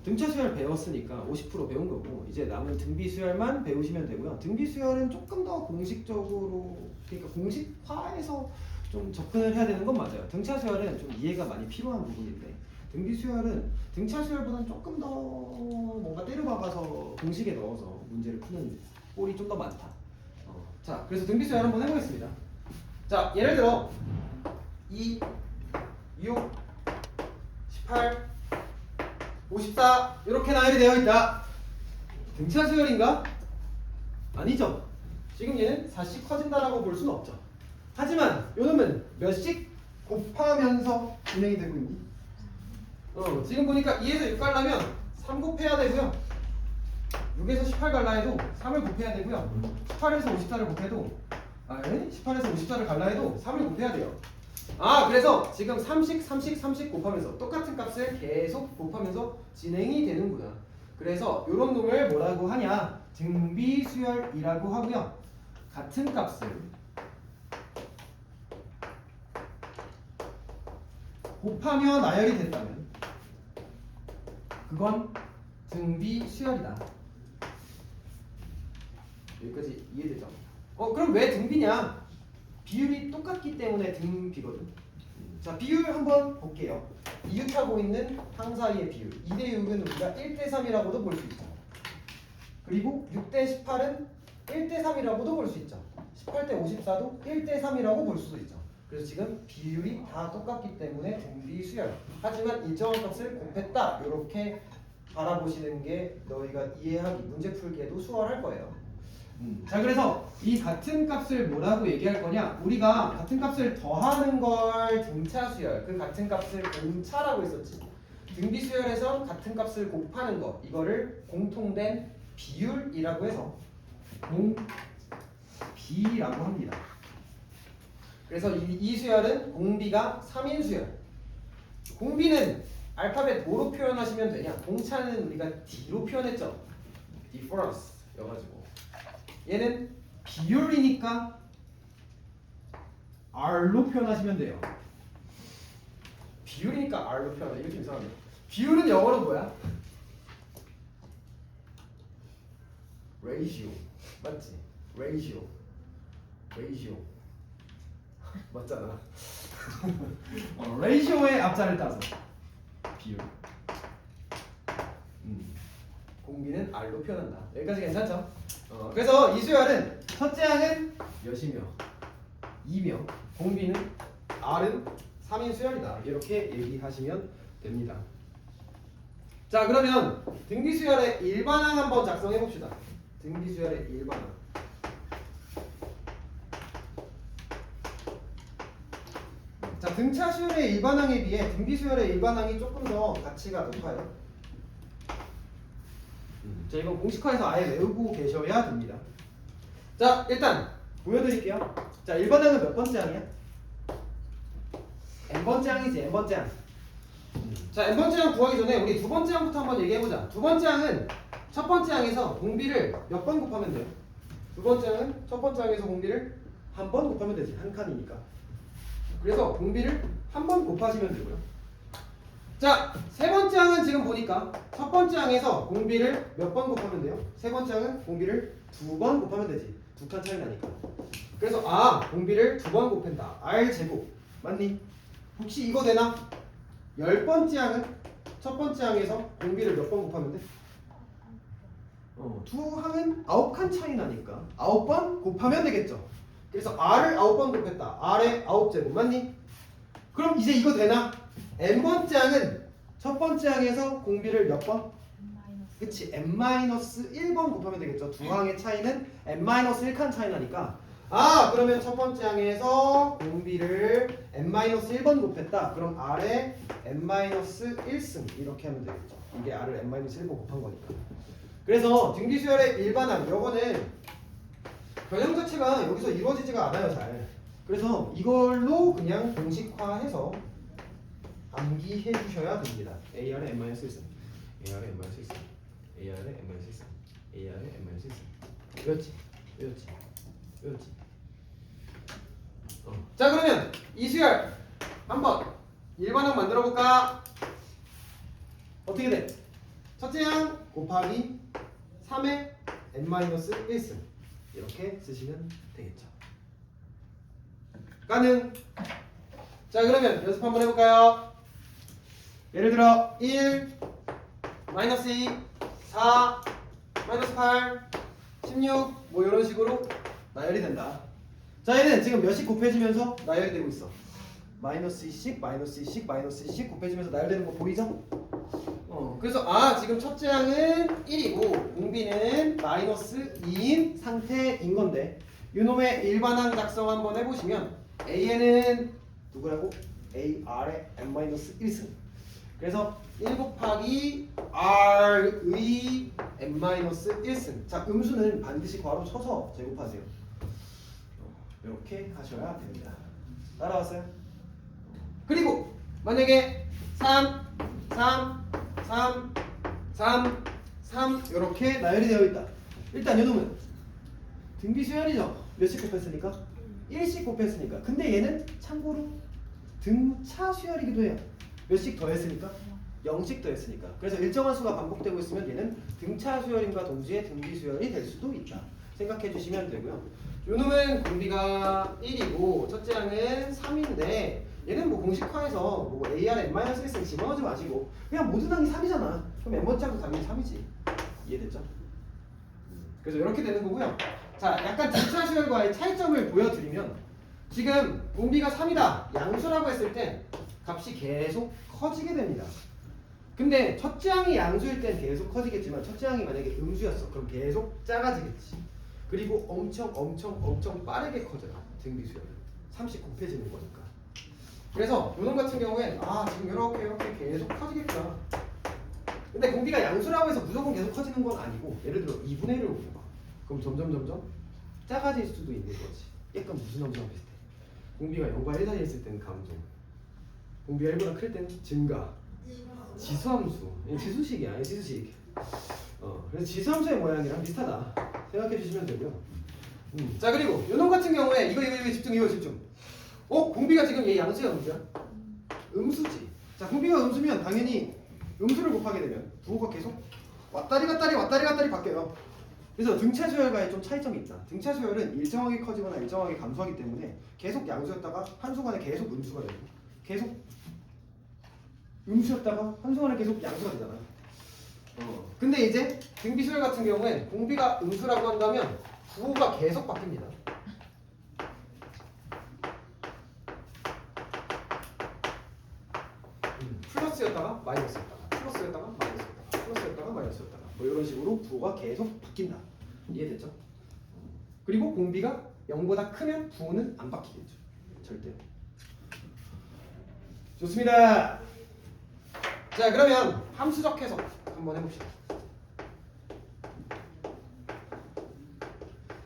등차 수열 배웠으니까 50% 배운 거고 이제 남은 등비 수열만 배우시면 되고요. 등비 수열은 조금 더 공식적으로 그러니까 공식화해서 좀 접근을 해야 되는 건 맞아요. 등차 수열은 좀 이해가 많이 필요한 부분인데 등비 수열은 등차 수열보다는 조금 더 뭔가 때려박아서 공식에 넣어서 문제를 푸는 꼴이 좀 더 많다. 자, 그래서 등비 수열 한번 해보겠습니다. 자, 예를 들어 2, 6, 18, 54 이렇게 나열이 되어 있다. 등차 수열인가? 아니죠. 지금 얘는 4씩 커진다라고 볼 수는 없죠. 하지만 요놈은 몇씩 곱하면서 진행이 되고 있니? 지금 보니까 2에서 6 가려면 3 곱해야 되고요. 6에서 18 갈라 해도 3을 곱해야 되고요. 18에서 54를 곱해도 18에서 54를 갈라 해도 3을 곱해야 돼요. 그래서 지금 30 곱하면서 똑같은 값을 계속 곱하면서 진행이 되는구나. 그래서 이런 놈을 뭐라고 하냐? 등비수열이라고 하고요. 같은 값을 곱하며 나열이 된다면 그건 등비수열이다. 여기까지 이해되죠? 그럼 왜 등비냐? 비율이 똑같기 때문에 등비거든. 자, 비율 한번 볼게요. 이웃하고 있는 항 사이의 비율 2대6은 우리가 1대3이라고도 볼 수 있죠. 그리고 6대18은 1대3이라고도 볼 수 있죠. 18대54도 1대3이라고 볼 수도 있죠. 그래서 지금 비율이 다 똑같기 때문에 등비수열. 하지만 일정한 값을 곱했다. 이렇게 바라보시는 게 너희가 이해하기, 문제 풀기에도 수월할 거예요. 자, 그래서 이 같은 값을 뭐라고 얘기할 거냐? 우리가 같은 값을 더하는 걸 등차 수열, 그 같은 값을 공차라고 했었지. 등비 수열에서 같은 값을 곱하는 거, 이거를 공통된 비율이라고 해서 공비라고 합니다. 그래서 이 수열은 공비가 3인 수열. 공비는 알파벳 뭐로 표현하시면 되냐? 공차는 우리가 D로 표현했죠. difference 여가지고 얘는 비율이니까 R로 표현하시면 돼요. 비율이니까 R로 표현하. 이거 좀 이상하네. 비율은 영어로 뭐야? ratio 맞지? ratio 맞잖아. ratio의 앞자를 따서 비율. 공비는 R로 표현한다. 여기까지 괜찮죠? 그래서 이 수열은 첫째 항은 몇이며 2며 공비는 R은 3인 수열이다. 이렇게 얘기하시면 됩니다. 자, 그러면 등비수열의 일반항 한번 작성해 봅시다. 등비수열의 일반항. 자, 등차수열의 일반항에 비해 등비수열의 일반항이 조금 더 가치가 높아요. 자, 이건 공식화해서 아예 외우고 계셔야 됩니다. 자, 일단 보여드릴게요. 자, 일반항은 몇 번째 항이야? n번째 항이지, n번째 항. 자, n번째 항 구하기 전에 우리 두 번째 항부터 한번 얘기해보자. 두 번째 항은 첫 번째 항에서 공비를 몇 번 곱하면 돼요? 두 번째 항은 첫 번째 항에서 공비를 한 번 곱하면 되지. 한 칸이니까. 그래서 공비를 한 번 곱하시면 되고요. 자, 세 번째 항은 지금 보니까 첫 번째 항에서 공비를 몇 번 곱하면 돼요? 세 번째 항은 공비를 두 번 곱하면 되지. 두 칸 차이 나니까. 그래서 공비를 두 번 곱한다. R제곱. 맞니? 혹시 이거 되나? 10번째 항은 첫 번째 항에서 공비를 몇 번 곱하면 돼? 두 항은 9칸 차이 나니까 9번 곱하면 되겠죠. 그래서 R을 9번 곱했다. R의 9제곱. 맞니? 그럼 이제 이거 되나? n번째 항은 첫 번째 항에서 공비를 몇 번? 그치, n-1번 곱하면 되겠죠. 두 항의 차이는 n-1칸 차이 나니까 그러면 첫 번째 항에서 공비를 n-1번 곱했다. 그럼 R에 n-1승 이렇게 하면 되겠죠. 이게 R을 n-1번 곱한 거니까. 그래서 등비수열의 일반항 요거는 변형 자체가 여기서 이루어지지가 않아요. 잘. 그래서 이걸로 그냥 공식화해서 암기해 주셔야 됩니다. AR의 n-1승 AR의 n-1승 AR의 n-1승 AR의 n-1승 외웠지? 자, 그러면 이수열 한번 일반항 만들어 볼까? 어떻게 돼? 첫째 항 곱하기 3의 n-1승 이렇게 쓰시면 되겠죠. 가능? 자, 그러면 연습 한번 해볼까요? 예를 들어 1, 마이너스 2, 4, 마이너스 8, 16 뭐 이런 식으로 나열이 된다. 자, 얘는 지금 몇씩 곱해지면서 나열이 되고 있어. 마이너스 2씩, 마이너스 2씩, 마이너스 2씩 곱해지면서 나열되는 거 보이죠? 그래서 지금 첫째 항은 1이고 공비는 마이너스 2인 상태인 건데 이놈의 일반항 작성 한번 해보시면 AN은 누구라고? AR의 n-1승. 그래서 1 곱하기 R의 n-1승. 자, 음수는 반드시 괄호 쳐서 제곱하세요. 이렇게 하셔야 됩니다. 따라왔어요? 그리고 만약에 3, 3, 3, 3, 3 이렇게 나열이 되어 있다. 일단 이놈은 등비수열이죠. 몇씩 곱했으니까? 1씩 곱했으니까. 근데 얘는 참고로 등차수열이기도 해요. 몇씩 더했으니까? 0씩 더했으니까. 그래서 일정한 수가 반복되고 있으면 얘는 등차수열임과 동시에 등비수열이 될 수도 있다. 생각해 주시면 되고요. 요놈은 공비가 1이고 첫째 항은 3인데 얘는 뭐 공식화해서 뭐 AR n-1승 집어넣지 마시고 그냥 모든 항이 3이잖아. 그럼 n번째 항도 당연히 3이지. 이해됐죠? 그래서 이렇게 되는 거고요. 자, 약간 등차수열과의 차이점을 보여드리면 지금 공비가 3이다. 양수라고 했을 땐 값이 계속 커지게 됩니다. 근데 첫째 항이 양수일 땐 계속 커지겠지만 첫째 항이 만약에 음수였어. 그럼 계속 작아지겠지. 그리고 엄청 빠르게 커져요. 등비수열은 3씩 곱해지는 거니까. 그래서 요놈 같은 경우엔 지금 이렇게 계속 커지겠구나. 근데 공비가 양수라고 해서 무조건 계속 커지는 건 아니고 예를 들어 2분의 1을 곱해봐. 그럼 점점 작아질 수도 있는 거지. 약간 무슨 함수랑 비슷해. 공비가 0과 1 사이에 있을 때는 감소, 공비가 1보다 클 때는 증가. 지수함수. 지수식이야. 지수식. 그래서 지수함수의 모양이랑 비슷하다 생각해 주시면 되고요. 자, 그리고 요놈 같은 경우에 이거 집중. 공비가 지금 얘 양수야, 음수야? 음수지. 자, 공비가 음수면 당연히 음수를 곱하게 되면 부호가 계속 왔다리 갔다리 바뀌어요. 그래서 등차수열과의 좀 차이점이 있다. 등차수열은 일정하게 커지거나 일정하게 감소하기 때문에 계속 양수였다가 한순간에 계속 음수가 되고 계속 음수였다가 한순간에 계속 양수가 되잖아. 근데 이제 등비수열 같은 경우엔 공비가 음수라고 한다면 부호가 계속 바뀝니다. 플러스였다가 마이너스였다가 플러스였다가 마이너스였다가 플러스였다가 마이너스였다가 뭐 이런 식으로 부호가 계속 바뀐다. 이해됐죠? 그리고 공비가 0보다 크면 부호는 안 바뀌겠죠. 절대로. 좋습니다. 자, 그러면 함수적 해석 한번 해봅시다.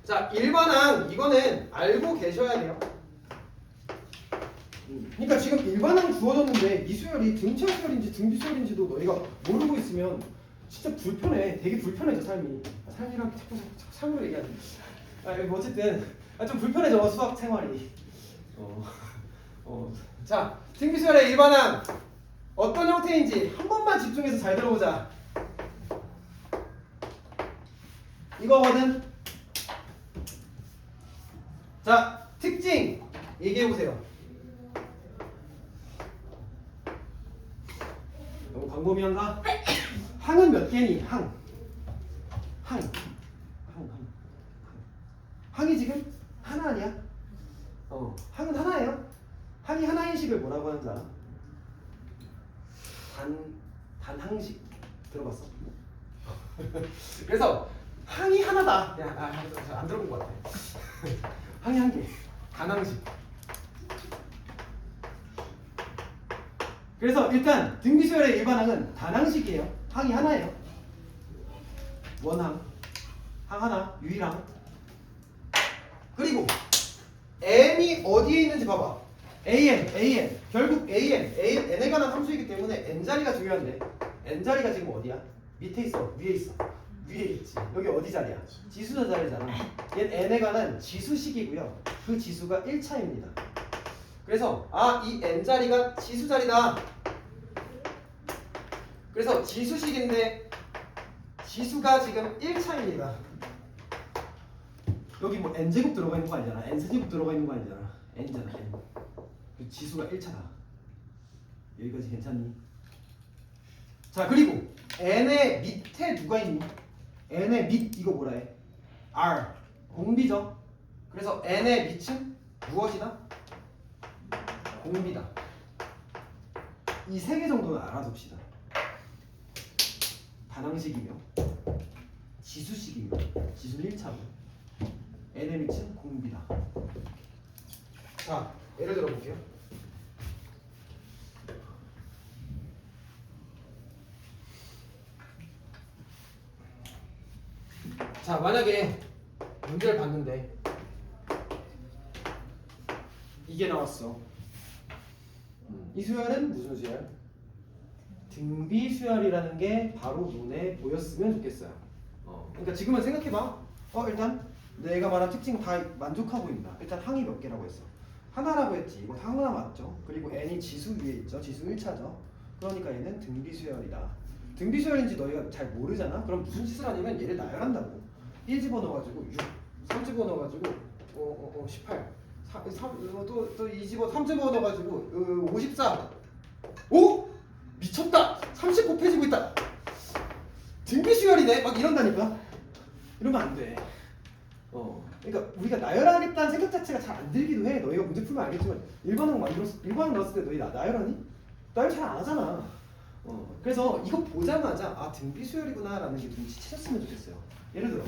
자, 일반항 이거는 알고 계셔야 돼요. 그러니까 지금 일반항 주어졌는데 미수열이 등차수열인지 등비수열인지도 너희가 모르고 있으면 진짜 불편해. 되게 불편해져 삶이. 삶이랑 자꾸 삶으로 얘기하지. 뭐 어쨌든 좀 불편해져 수학 생활이. 자, 등비수열의 일반항 어떤 형태인지 한 번만 집중해서 잘 들어보자. 이거거든. 자, 특징 얘기해보세요. 너무 광범위한가? 항은 몇 개니? 항이 지금 하나 아니야? 항은 하나예요. 항이 하나인 식을 뭐라고 하는지 알아? 단항식 들어봤어? 그래서 항이 하나다. 야, 안 들어본 것 같아. 항이 한 개. 단항식. 그래서 일단 등비수열의 일반항은 단항식이에요. 항이 하나예요. 원항, 항 하나, 유일항. 그리고 n이 어디에 있는지 봐봐. an. 결국 n에 관한 함수이기 때문에 n자리가 중요한데 n자리가 지금 어디야? 밑에 있어? 위에 있어? 위에 있지. 여기 어디 자리야? 지수자 자리잖아. 얘는 n에 관한 지수식이고요. 그 지수가 1차입니다. 그래서 이 n자리가 지수자리다. 그래서 지수식인데 지수가 지금 1차입니다. 여기 뭐 n제곱 들어가 있는 거 아니잖아. n세제곱 들어가 있는 거 아니잖아. n잖아. n. 그 지수가 1차다. 여기까지 괜찮니? 자, 그리고 n의 밑에 누가 있니? n의 밑 이거 뭐라 해? r. 공비죠. 그래서 n의 밑은 무엇이다? 공비다. 이 세 개 정도는 알아둡시다. 단항식이며 지수식이며 지수는 1차고 n의 밑은 공비다. 자, 예를 들어 볼게요. 자, 만약에 문제를 봤는데 이게 나왔어. 이 수열은 무슨 수열? 등비 수열이라는 게 바로 눈에 보였으면 좋겠어요. 그러니까 지금은 생각해봐. 일단 내가 말한 특징 다 만족하고 있다. 일단 항이 몇 개라고 했어? 하나라고 했지. 이거 하나 맞죠? 그리고 n이 지수 위에 있죠. 지수 1차죠. 그러니까 얘는 등비 수열이다. 등비 수열인지 너희가 잘 모르잖아? 그럼 무슨 짓을 하냐면 얘를 나열한다고. 1 집어넣어가지고 6, 3 집어넣어가지고 18, 또 2 집어 3 집어넣어가지고 54. 오? 미쳤다. 30 곱해지고 있다. 등비 수열이네. 막 이런다니까. 이러면 안 돼. 그러니까 우리가 나열하겠다는 생각 자체가 잘 안 들기도 해. 너희가 문제 풀면 알겠지만 일반항 넣었을 때 너희 나열하니? 나열 잘 안 하잖아. 그래서 이거 보자마자 등비 수열이구나 라는 게 눈치채셨으면 좋겠어요. 예를 들어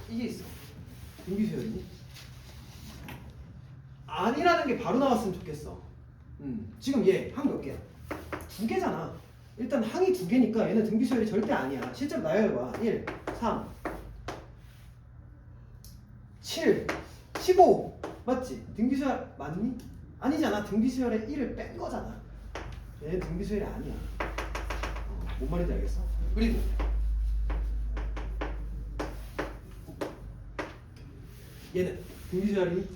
이게 있어. 등비 수열이니? 아니라는 게 바로 나왔으면 좋겠어. 지금 얘 항 몇 개야? 2개잖아. 일단 항이 2개니까 얘는 등비 수열이 절대 아니야. 실제로 나열해봐. 1, 3, 7, 15 맞지? 등비 수열 맞니? 아니잖아. 등비 수열에 1을 뺀 거잖아. 얘는 등비 수열이 아니야. 뭔 말인지 알겠어? 그리고 얘는 등비 수열이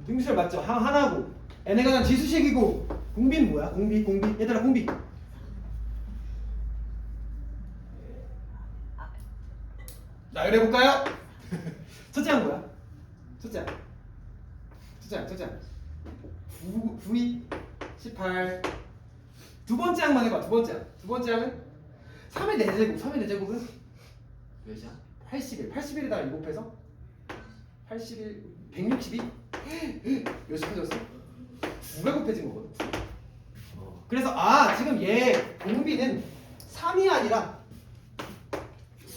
등비 수열 맞죠? 항 하나고 n에 관한 지수식이고 공비는 뭐야? 공비 얘들아 공비 나열해볼까요? 첫째 항 뭐야? 첫째 항 9이 18. 두 번째 항만 해봐. 두 번째 항은 3의 4제곱 3의 4제곱은 몇이야? 81에다가 7 곱해서 81 162 몇이 커졌어? 9가 곱해진 거거든. 그래서 지금 얘 공비는 3이 아니라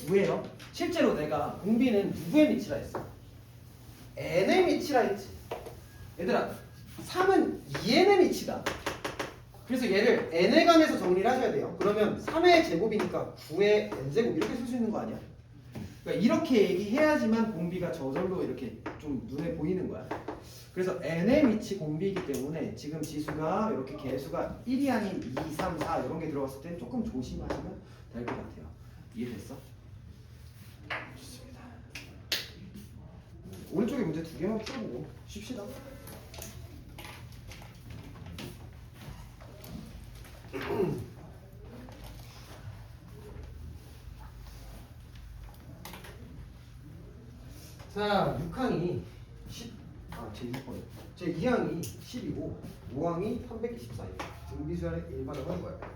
9예요. 실제로 내가 공비는 누구의 밑이라 했어? n의 밑이라 했지. 얘들아 3은 2n의 밑이다. 그래서 얘를 n에 관해서 정리를 하셔야 돼요. 그러면 3의 제곱이니까 9의 n제곱 이렇게 쓸 수 있는 거 아니야? 그러니까 이렇게 얘기해야지만 공비가 저절로 이렇게 좀 눈에 보이는 거야. 그래서 n의 밑이 공비이기 때문에 지금 지수가 이렇게 개수가 1이 아닌 2, 3, 4 이런 게 들어갔을 때 조금 조심하시면 될 것 같아요. 이해됐어? 좋습니다. 오른쪽에 문제 2개만 풀어보고 쉽시다. 자, 6항이 10, 제 6번. 제 2항이 10이고 5항이 324예요. 등비수열의 일반을 할 거예요.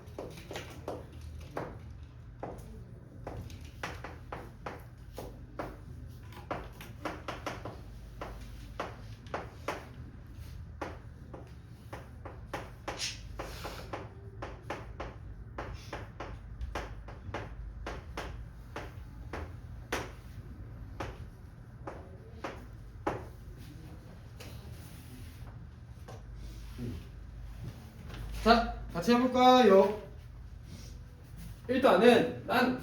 자, 같이 해볼까요? 일단은 난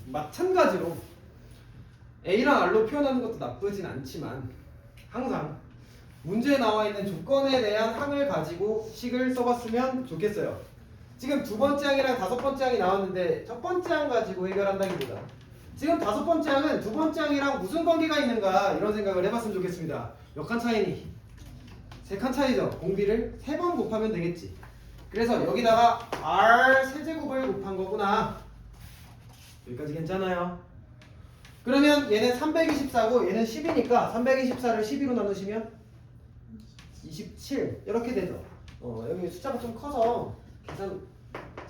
마찬가지로 A랑 R로 표현하는 것도 나쁘진 않지만 항상 문제에 나와 있는 조건에 대한 항을 가지고 식을 써봤으면 좋겠어요. 지금 두 번째 항이랑 다섯 번째 항이 나왔는데 첫 번째 항 가지고 해결한다기보다 지금 다섯 번째 항은 두 번째 항이랑 무슨 관계가 있는가 이런 생각을 해봤으면 좋겠습니다. 몇 칸 차이니? 3칸 차이죠. 공비를 3번 곱하면 되겠지. 그래서 여기다가 R 세제곱을 곱한 거구나. 여기까지 괜찮아요? 그러면 얘는 324고 얘는 10이니까 324를 12로 나누시면 27 이렇게 되죠. 여기 숫자가 좀 커서 계산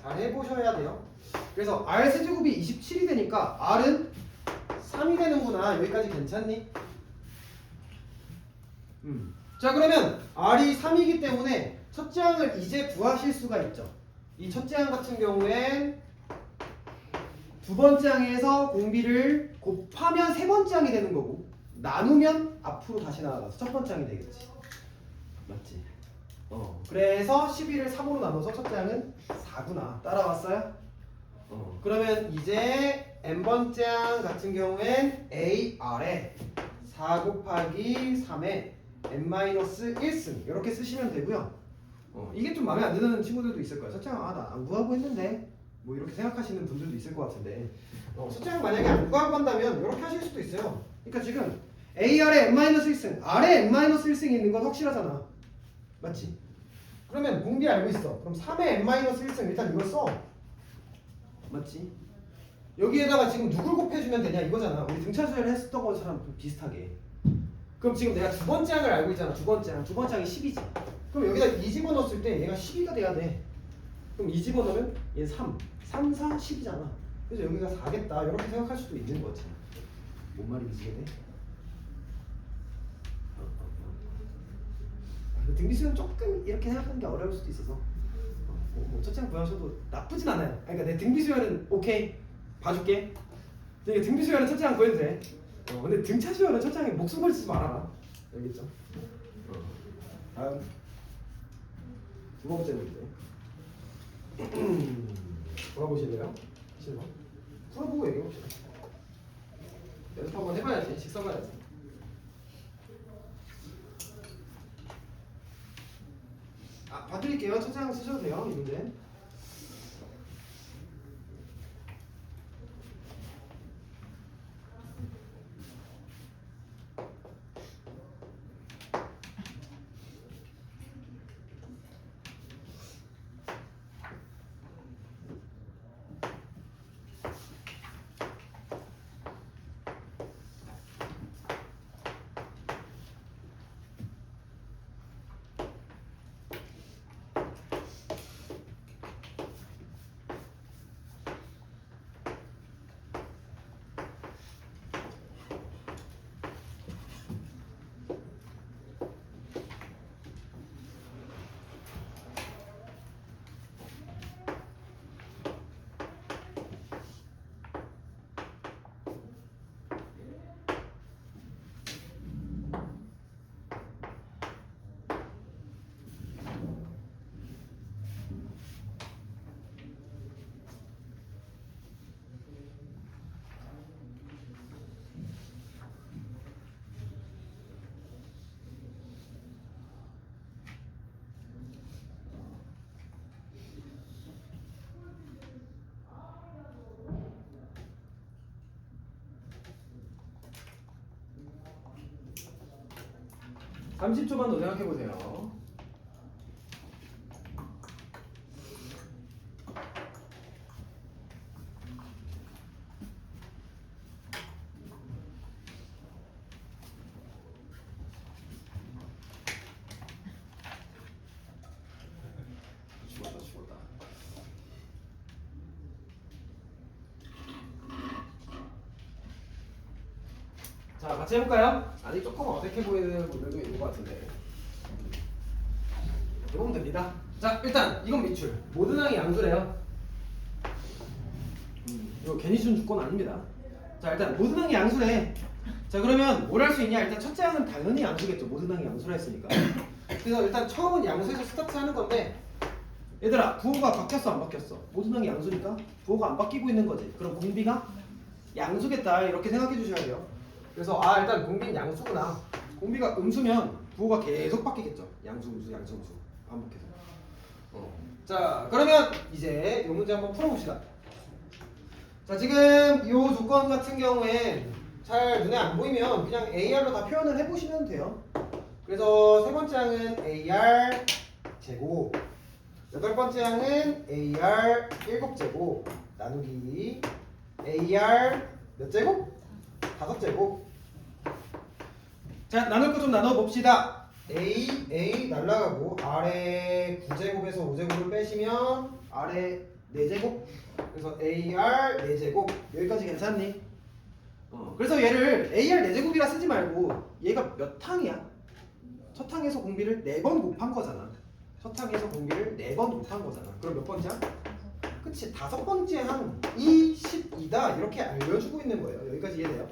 잘 해보셔야 돼요. 그래서 R 세제곱이 27이 되니까 R은 3이 되는구나. 여기까지 괜찮니? 자, 그러면 R이 3이기 때문에 첫째 항을 이제 구하실 수가 있죠. 이 첫째 항 같은 경우엔 두 번째 항에서 공비를 곱하면 세 번째 항이 되는 거고 나누면 앞으로 다시 나아가서 첫 번째 항이 되겠지. 맞지? 그래서 12를 3으로 나눠서 첫째 항은 4구나. 따라왔어요? 그러면 이제 n번째 항 같은 경우엔 AR에 4 곱하기 3에 n-1승 이렇게 쓰시면 되고요. 이게 좀 마음에 안 드는 친구들도 있을 거예요. 첫째 항 나 안 구하고 했는데 뭐 이렇게 생각하시는 분들도 있을 것 같은데 첫째 항 만약에 안 구하고 한다면 이렇게 하실 수도 있어요. 그러니까 지금 AR에 n-1승, R에 n-1승이 있는 건 확실하잖아. 맞지? 그러면 공비 알고 있어. 그럼 3에 n-1승 일단 이걸 써. 맞지? 여기에다가 지금 누굴 곱해주면 되냐 이거잖아. 우리 등차수열 했었던 것처럼 좀 비슷하게. 그럼 지금 내가 두 번째 항을 알고 있잖아. 두 번째 항이 10이지. 그럼 여기다 2 집어넣었을 때 얘가 12가 돼야 돼. 그럼 2 집어넣으면 얘 3, 3, 4, 10이잖아. 그래서 여기가 4겠다. 이렇게 생각할 수도 있는 거지. 뭔 말인지 이해돼? 등비수는 조금 이렇게 생각하는 게 어려울 수도 있어서 첫째 항 구하셔도 나쁘진 않아요. 그러니까 내 등비수열은 오케이 봐줄게. 등비수열은 첫째 항 구해도 돼. 근데 등차수열은 첫째 항에 목숨 걸 쓰지 말아라. 알겠죠? 다음 두 번째 문제. 풀어보실래요? 실버? 풀어보고 얘기해봅시다. 연습 한번 해봐야지. 식 써봐야지. 봐드릴게요. 첫째 항 쓰셔도 돼요. 이 문제. 30초만 더 생각해 보세요. 죽었다. 자, 같이 해볼까요? 아직 조금 어색해 보이는 분들도 있는 것 같은데 해보면 됩니다. 자, 일단 이건 밑줄. 모든 항이 양수래요. 이거 괜히 준 조건 아닙니다. 자, 일단 모든 항이 양수래. 자, 그러면 뭘 할 수 있냐? 일단 첫째 항은 당연히 양수겠죠. 모든 항이 양수라 했으니까. 그래서 일단 처음은 양수에서 스타트하는 건데, 얘들아, 부호가 바뀌었어 안 바뀌었어? 모든 항이 양수니까 부호가 안 바뀌고 있는 거지. 그럼 공비가 양수겠다 이렇게 생각해 주셔야 돼요. 그래서 일단 공비는 양수구나. 공비가 음수면 부호가 계속 바뀌겠죠. 양수 음수 반복해서. 자, 그러면 이제 이 문제 한번 풀어봅시다. 자, 지금 이 조건 같은 경우엔 잘 눈에 안 보이면 그냥 AR로 다 표현을 해보시면 돼요. 그래서 세 번째 항은 AR 제곱, 여덟 번째 항은 AR 7제곱 나누기 AR 몇 제곱? 5제곱. 자, 나눌 거 좀 나눠봅시다. A 날라가고 아래 9제곱에서 5제곱을 빼시면 아래 4제곱. 그래서 AR 4제곱. 여기까지 괜찮니? 그래서 얘를 AR 4제곱이라 쓰지 말고 얘가 몇 항이야? 첫 항에서 공비를 4번 곱한 거잖아. 첫 항에서 공비를 4번 곱한 거잖아. 그럼 몇 번째야? 그치, 5번째 항이 12다 이렇게 알려주고 있는 거예요. 여기까지 이해돼요?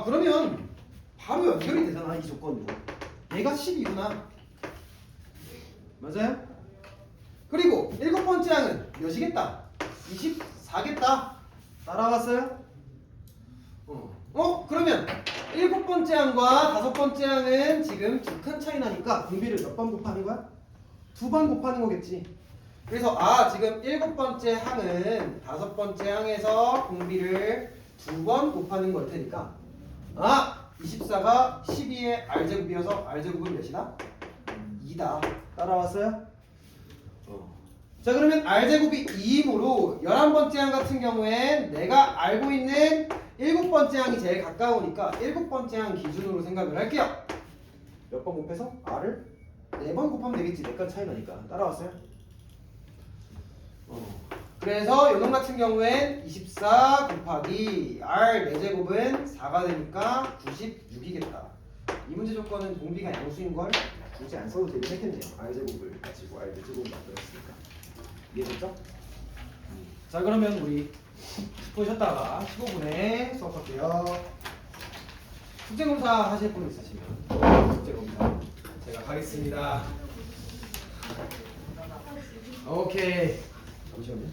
그러면 바로 연결이 되잖아. 이 조건으로 얘가 10이구나. 맞아요? 그리고 7번째 항은 몇이겠다? 24겠다. 따라왔어요? 그러면 7번째 항과 5번째 항은 지금 두 큰 차이 나니까 공비를 몇 번 곱하는 거야? 2번 곱하는 거겠지. 그래서 지금 7번째 항은 5번째 항에서 공비를 2번 곱하는 걸 테니까 24가 12의 R제곱이어서 R제곱은 몇이다? 2다. 따라왔어요? 자, 그러면 R제곱이 2이므로 11번째 항 같은 경우엔 내가 알고 있는 7번째 항이 제일 가까우니까 7번째 항 기준으로 생각을 할게요. 몇 번 곱해서? R을 4번 곱하면 되겠지. 4칸 차이 나니까. 따라왔어요? 그래서 요놈 같은 경우엔 24 곱하기 R 4제곱은 4가 되니까 96이겠다. 이 문제 조건은 공비가 양수인 걸 굳이 안 써도 되긴 했겠네요. R제곱을 가지고 R 4제곱을 만들었으니까. 이해됐죠? 자, 그러면 우리 10분 쉬었다가 15분에 수업할게요. 숙제검사 하실 분 있으시면 숙제검사 제가 가겠습니다. 오케이. 잠시만요.